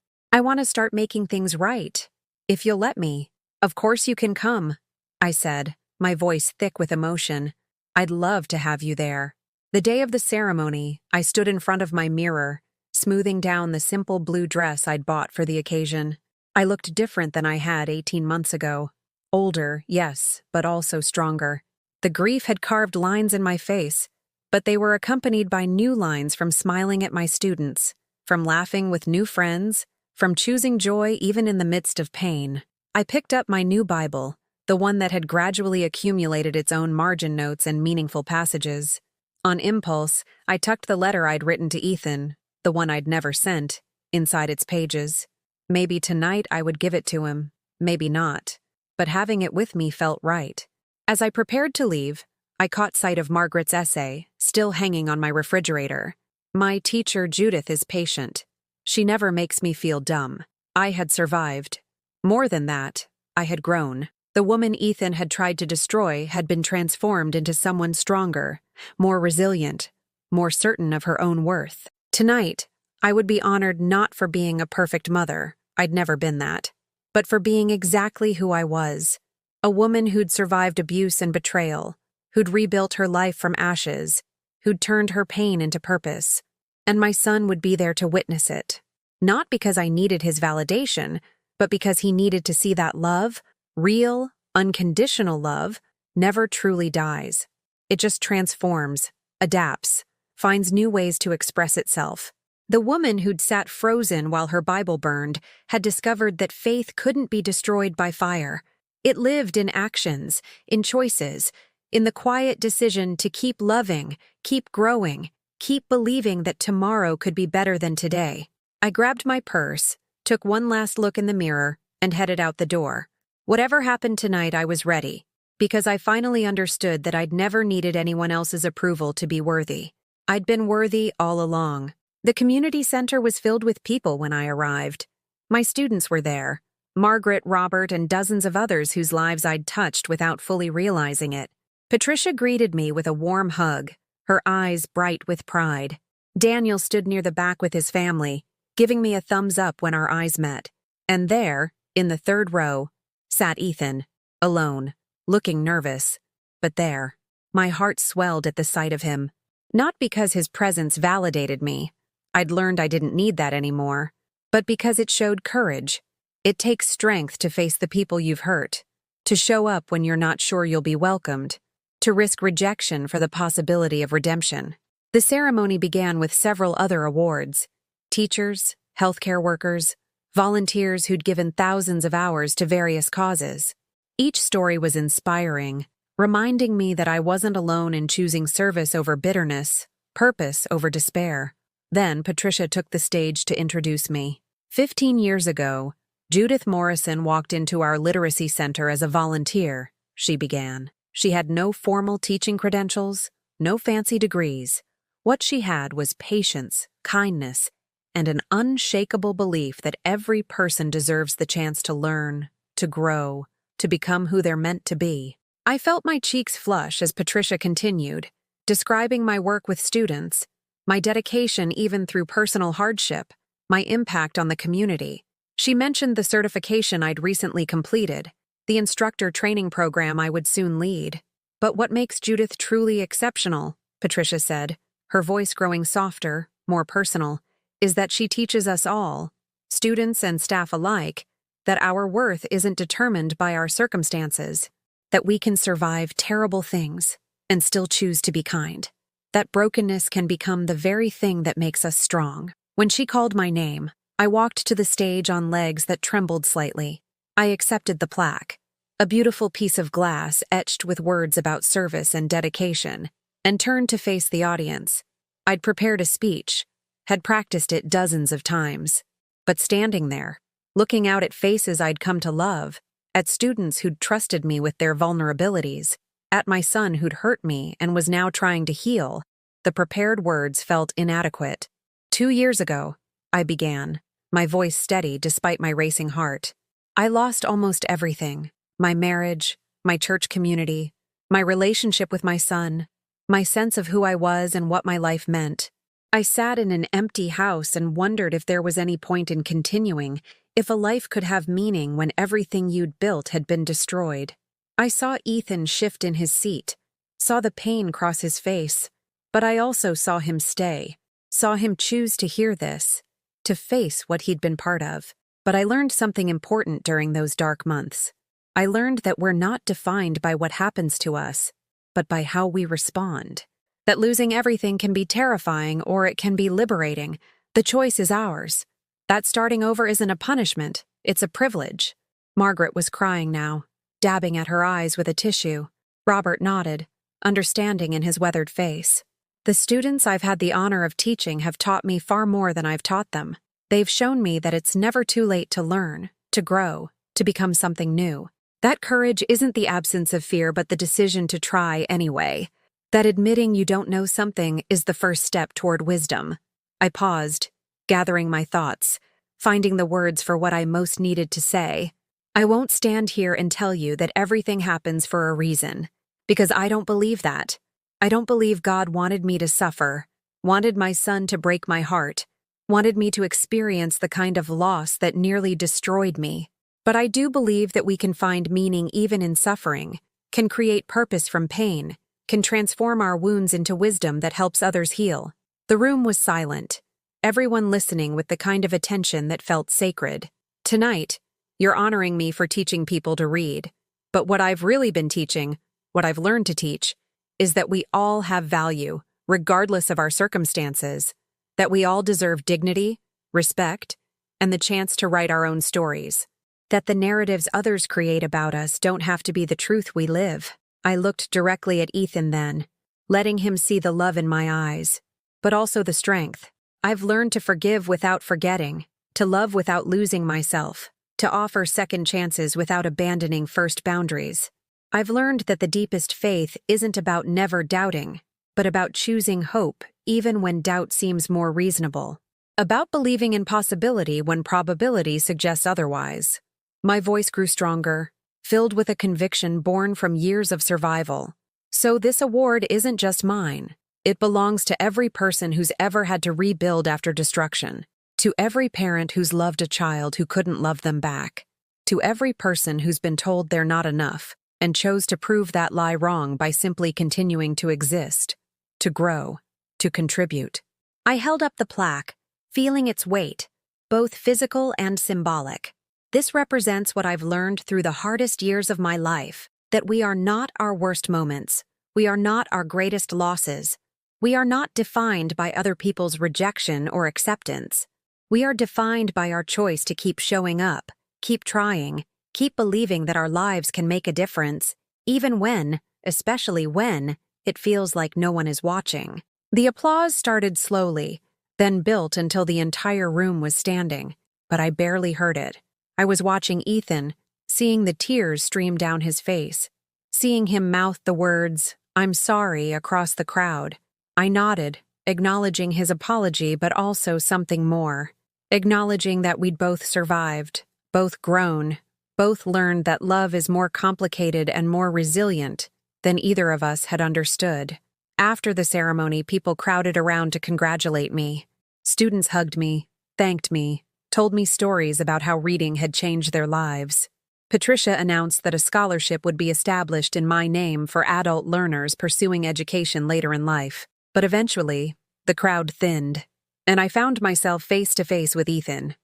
start making things right. If you'll let me. Of course you can come, I said, my voice thick with emotion. I'd love to have you there. The day of the ceremony, I stood in front of my mirror, smoothing down the simple blue dress I'd bought for the occasion. I looked different than I had 18 months ago. Older, yes, but also stronger. The grief had carved lines in my face, but they were accompanied by new lines from smiling at my students, from laughing with new friends, from choosing joy even in the midst of pain. I picked up my new Bible, the one that had gradually accumulated its own margin notes and meaningful passages. On impulse, I tucked the letter I'd written to Ethan, the one I'd never sent, inside its pages. Maybe tonight I would give it to him, maybe not. But having it with me felt right. As I prepared to leave, I caught sight of Margaret's essay, still hanging on my refrigerator. My teacher, Judith, is patient. She never makes me feel dumb. I had survived. More than that, I had grown. The woman Ethan had tried to destroy had been transformed into someone stronger, more resilient, more certain of her own worth. Tonight, I would be honored not for being a perfect mother, I'd never been that, but for being exactly who I was. A woman who'd survived abuse and betrayal, who'd rebuilt her life from ashes, who'd turned her pain into purpose. And my son would be there to witness it. Not because I needed his validation, but because he needed to see that love, real, unconditional love, never truly dies. It just transforms, adapts, finds new ways to express itself. The woman who'd sat frozen while her Bible burned had discovered that faith couldn't be destroyed by fire. It lived in actions, in choices, in the quiet decision to keep loving, keep growing, keep believing that tomorrow could be better than today. I grabbed my purse, took one last look in the mirror, and headed out the door. Whatever happened tonight, I was ready, because I finally understood that I'd never needed anyone else's approval to be worthy. I'd been worthy all along. The community center was filled with people when I arrived. My students were there, Margaret, Robert, and dozens of others whose lives I'd touched without fully realizing it. Patricia greeted me with a warm hug, her eyes bright with pride. Daniel stood near the back with his family, giving me a thumbs up when our eyes met. And there, in the third row, sat Ethan, alone, looking nervous, but there. My heart swelled at the sight of him. Not because his presence validated me. I'd learned I didn't need that anymore. But because it showed courage. It takes strength to face the people you've hurt. To show up when you're not sure you'll be welcomed. To risk rejection for the possibility of redemption. The ceremony began with several other awards. Teachers, healthcare workers, volunteers who'd given thousands of hours to various causes. Each story was inspiring, reminding me that I wasn't alone in choosing service over bitterness, purpose over despair. Then Patricia took the stage to introduce me. 15 years ago, Judith Morrison walked into our literacy center as a volunteer, she began. She had no formal teaching credentials, no fancy degrees. What she had was patience, kindness, and an unshakable belief that every person deserves the chance to learn, to grow, to become who they're meant to be. I felt my cheeks flush as Patricia continued, describing my work with students, my dedication even through personal hardship, my impact on the community. She mentioned the certification I'd recently completed, the instructor training program I would soon lead. But what makes Judith truly exceptional, Patricia said, her voice growing softer, more personal, is that she teaches us all, students and staff alike, that our worth isn't determined by our circumstances, that we can survive terrible things and still choose to be kind, that brokenness can become the very thing that makes us strong. When she called my name, I walked to the stage on legs that trembled slightly. I accepted the plaque, a beautiful piece of glass etched with words about service and dedication, and turned to face the audience. I'd prepared a speech, had practiced it dozens of times, but standing there, looking out at faces I'd come to love, at students who'd trusted me with their vulnerabilities, at my son who'd hurt me and was now trying to heal, the prepared words felt inadequate. 2 years ago, I began, my voice steady despite my racing heart. I lost almost everything: my marriage, my church community, my relationship with my son, my sense of who I was and what my life meant. I sat in an empty house and wondered if there was any point in continuing, if a life could have meaning when everything you'd built had been destroyed. I saw Ethan shift in his seat, saw the pain cross his face, but I also saw him stay, saw him choose to hear this, to face what he'd been part of. But I learned something important during those dark months. I learned that we're not defined by what happens to us, but by how we respond. That losing everything can be terrifying or it can be liberating. The choice is ours. That starting over isn't a punishment, it's a privilege. Margaret was crying now, dabbing at her eyes with a tissue. Robert nodded, understanding in his weathered face. The students I've had the honor of teaching have taught me far more than I've taught them. They've shown me that it's never too late to learn, to grow, to become something new. That courage isn't the absence of fear but the decision to try anyway. That admitting you don't know something is the first step toward wisdom. I paused, gathering my thoughts, finding the words for what I most needed to say. I won't stand here and tell you that everything happens for a reason, because I don't believe that. I don't believe God wanted me to suffer, wanted my son to break my heart, wanted me to experience the kind of loss that nearly destroyed me. But I do believe that we can find meaning even in suffering, can create purpose from pain, can transform our wounds into wisdom that helps others heal. The room was silent, everyone listening with the kind of attention that felt sacred. Tonight, you're honoring me for teaching people to read. But what I've really been teaching, what I've learned to teach, is that we all have value, regardless of our circumstances, that we all deserve dignity, respect, and the chance to write our own stories, that the narratives others create about us don't have to be the truth we live. I looked directly at Ethan then, letting him see the love in my eyes, but also the strength. I've learned to forgive without forgetting, to love without losing myself, to offer second chances without abandoning first boundaries. I've learned that the deepest faith isn't about never doubting, but about choosing hope even when doubt seems more reasonable, about believing in possibility when probability suggests otherwise. My voice grew stronger, filled with a conviction born from years of survival. So this award isn't just mine. It belongs to every person who's ever had to rebuild after destruction, to every parent who's loved a child who couldn't love them back, to every person who's been told they're not enough, and chose to prove that lie wrong by simply continuing to exist, to grow, to contribute. I held up the plaque, feeling its weight, both physical and symbolic. This represents what I've learned through the hardest years of my life, that we are not our worst moments. We are not our greatest losses. We are not defined by other people's rejection or acceptance. We are defined by our choice to keep showing up, keep trying, keep believing that our lives can make a difference, even when, especially when, it feels like no one is watching. The applause started slowly, then built until the entire room was standing, but I barely heard it. I was watching Ethan, seeing the tears stream down his face, seeing him mouth the words, "I'm sorry," across the crowd. I nodded, acknowledging his apology but also something more, acknowledging that we'd both survived, both grown, both learned that love is more complicated and more resilient than either of us had understood. After the ceremony, people crowded around to congratulate me. Students hugged me, thanked me, told me stories about how reading had changed their lives. Patricia announced that a scholarship would be established in my name for adult learners pursuing education later in life. But eventually, the crowd thinned, and I found myself face to face with Ethan.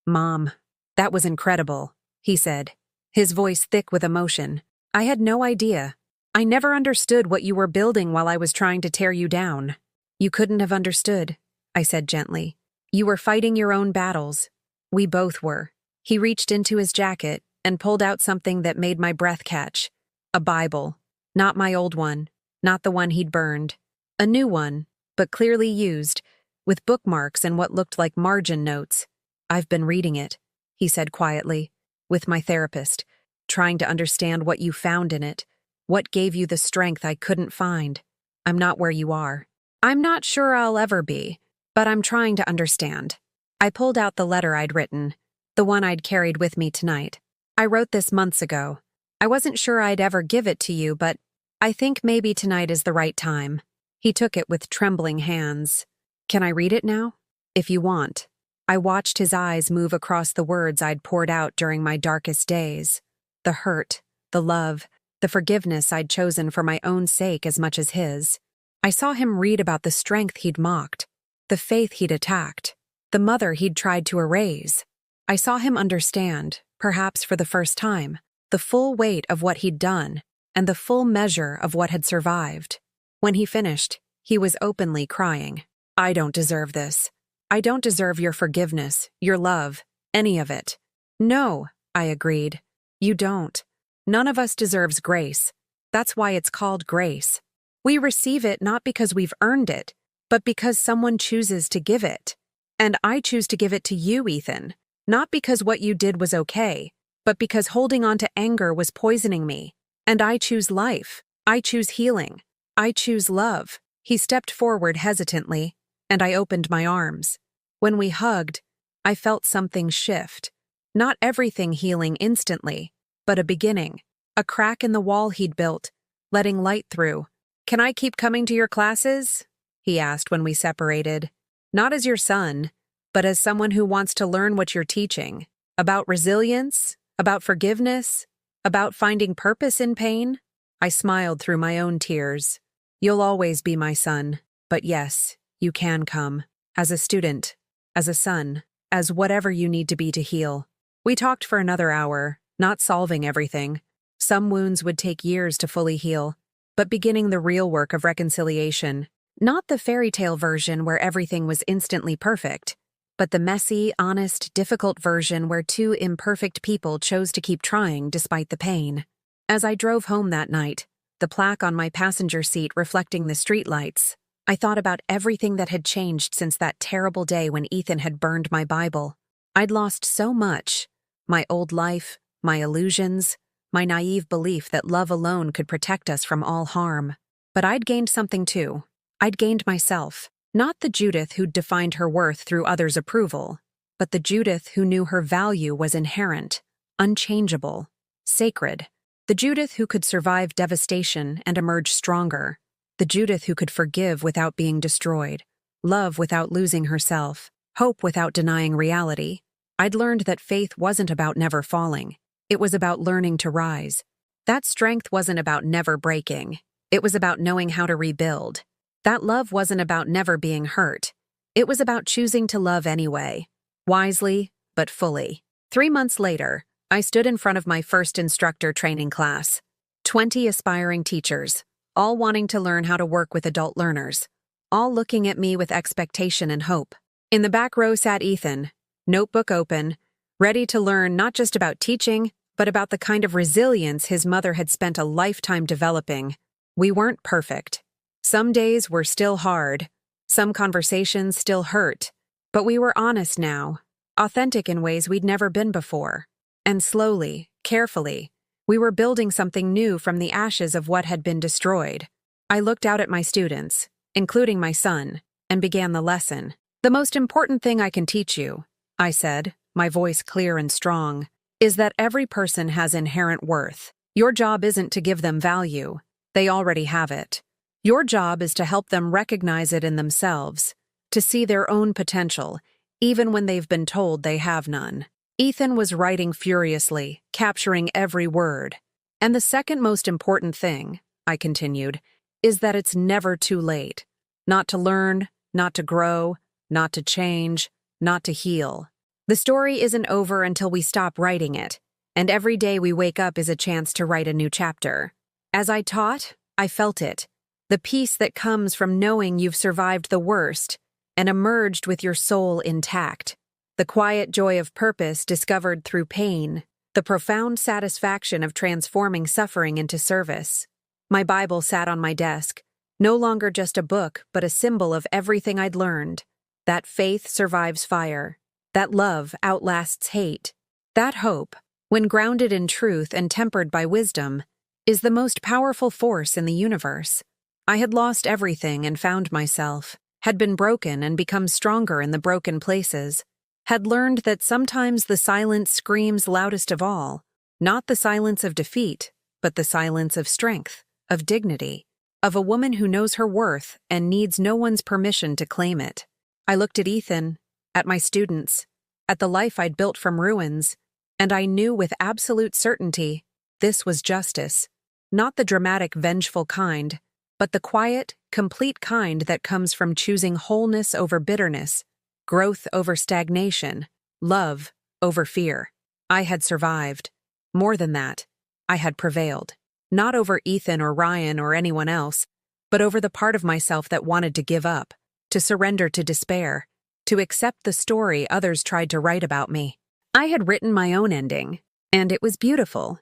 "Mom, that was incredible," he said, his voice thick with emotion. "I had no idea. I never understood what you were building while I was trying to tear you down." "You couldn't have understood," I said gently. "You were fighting your own battles. We both were." He reached into his jacket and pulled out something that made my breath catch. A Bible. Not my old one, not the one he'd burned. A new one, but clearly used, with bookmarks and what looked like margin notes. "I've been reading it," he said quietly, "with my therapist, trying to understand what you found in it, what gave you the strength I couldn't find. I'm not where you are. I'm not sure I'll ever be, but I'm trying to understand." I pulled out the letter I'd written, the one I'd carried with me tonight. "I wrote this months ago. I wasn't sure I'd ever give it to you, but I think maybe tonight is the right time." He took it with trembling hands. "Can I read it now?" "If you want." I watched his eyes move across the words I'd poured out during my darkest days. The hurt, the love, the forgiveness I'd chosen for my own sake as much as his. I saw him read about the strength he'd mocked, the faith he'd attacked, the mother he'd tried to erase. I saw him understand, perhaps for the first time, the full weight of what he'd done and the full measure of what had survived. When he finished, he was openly crying. "I don't deserve this. I don't deserve your forgiveness, your love, any of it." "No," I agreed. "You don't. None of us deserves grace. That's why it's called grace. We receive it not because we've earned it, but because someone chooses to give it. And I choose to give it to you, Ethan, not because what you did was okay, but because holding on to anger was poisoning me. And I choose life. I choose healing. I choose love." He stepped forward hesitantly, and I opened my arms. When we hugged, I felt something shift. Not everything healing instantly, but a beginning, a crack in the wall he'd built, letting light through. "Can I keep coming to your classes?" he asked when we separated. "Not as your son, but as someone who wants to learn what you're teaching. About resilience, about forgiveness, about finding purpose in pain." I smiled through my own tears. "You'll always be my son, but yes, you can come. As a student, as a son, as whatever you need to be to heal." We talked for another hour, not solving everything. Some wounds would take years to fully heal, but beginning the real work of reconciliation. Not the fairy tale version where everything was instantly perfect, but the messy, honest, difficult version where two imperfect people chose to keep trying despite the pain. As I drove home that night, the plaque on my passenger seat reflecting the streetlights, I thought about everything that had changed since that terrible day when Ethan had burned my Bible. I'd lost so much. My old life, my illusions, my naive belief that love alone could protect us from all harm. But I'd gained something too. I'd gained myself. Not the Judith who'd defined her worth through others' approval, but the Judith who knew her value was inherent, unchangeable, sacred. The Judith who could survive devastation and emerge stronger. The Judith who could forgive without being destroyed, love without losing herself, hope without denying reality. I'd learned that faith wasn't about never falling. It was about learning to rise. That strength wasn't about never breaking. It was about knowing how to rebuild. That love wasn't about never being hurt. It was about choosing to love anyway, wisely, but fully. 3 months later, I stood in front of my first instructor training class. 20 aspiring teachers, all wanting to learn how to work with adult learners, all looking at me with expectation and hope. In the back row sat Ethan, notebook open, ready to learn not just about teaching, but about the kind of resilience his mother had spent a lifetime developing. We weren't perfect. Some days were still hard. Some conversations still hurt. But we were honest now, authentic in ways we'd never been before. And slowly, carefully, we were building something new from the ashes of what had been destroyed. I looked out at my students, including my son, and began the lesson. The most important thing I can teach you, I said, my voice clear and strong, is that every person has inherent worth. Your job isn't to give them value. They already have it. Your job is to help them recognize it in themselves, to see their own potential, even when they've been told they have none. Ethan was writing furiously, capturing every word. And the second most important thing, I continued, is that it's never too late. Not to learn, not to grow, not to change, not to heal. The story isn't over until we stop writing it, and every day we wake up is a chance to write a new chapter. As I taught, I felt it. The peace that comes from knowing you've survived the worst and emerged with your soul intact. The quiet joy of purpose discovered through pain. The profound satisfaction of transforming suffering into service. My Bible sat on my desk, no longer just a book, but a symbol of everything I'd learned. That faith survives fire. That love outlasts hate. That hope, when grounded in truth and tempered by wisdom, is the most powerful force in the universe. I had lost everything and found myself, had been broken and become stronger in the broken places, had learned that sometimes the silence screams loudest of all, not the silence of defeat, but the silence of strength, of dignity, of a woman who knows her worth and needs no one's permission to claim it. I looked at Ethan, at my students, at the life I'd built from ruins, and I knew with absolute certainty this was justice, not the dramatic, vengeful kind, but the quiet, complete kind that comes from choosing wholeness over bitterness, growth over stagnation, love over fear. I had survived. More than that, I had prevailed. Not over Ethan or Ryan or anyone else, but over the part of myself that wanted to give up, to surrender to despair, to accept the story others tried to write about me. I had written my own ending, and it was beautiful,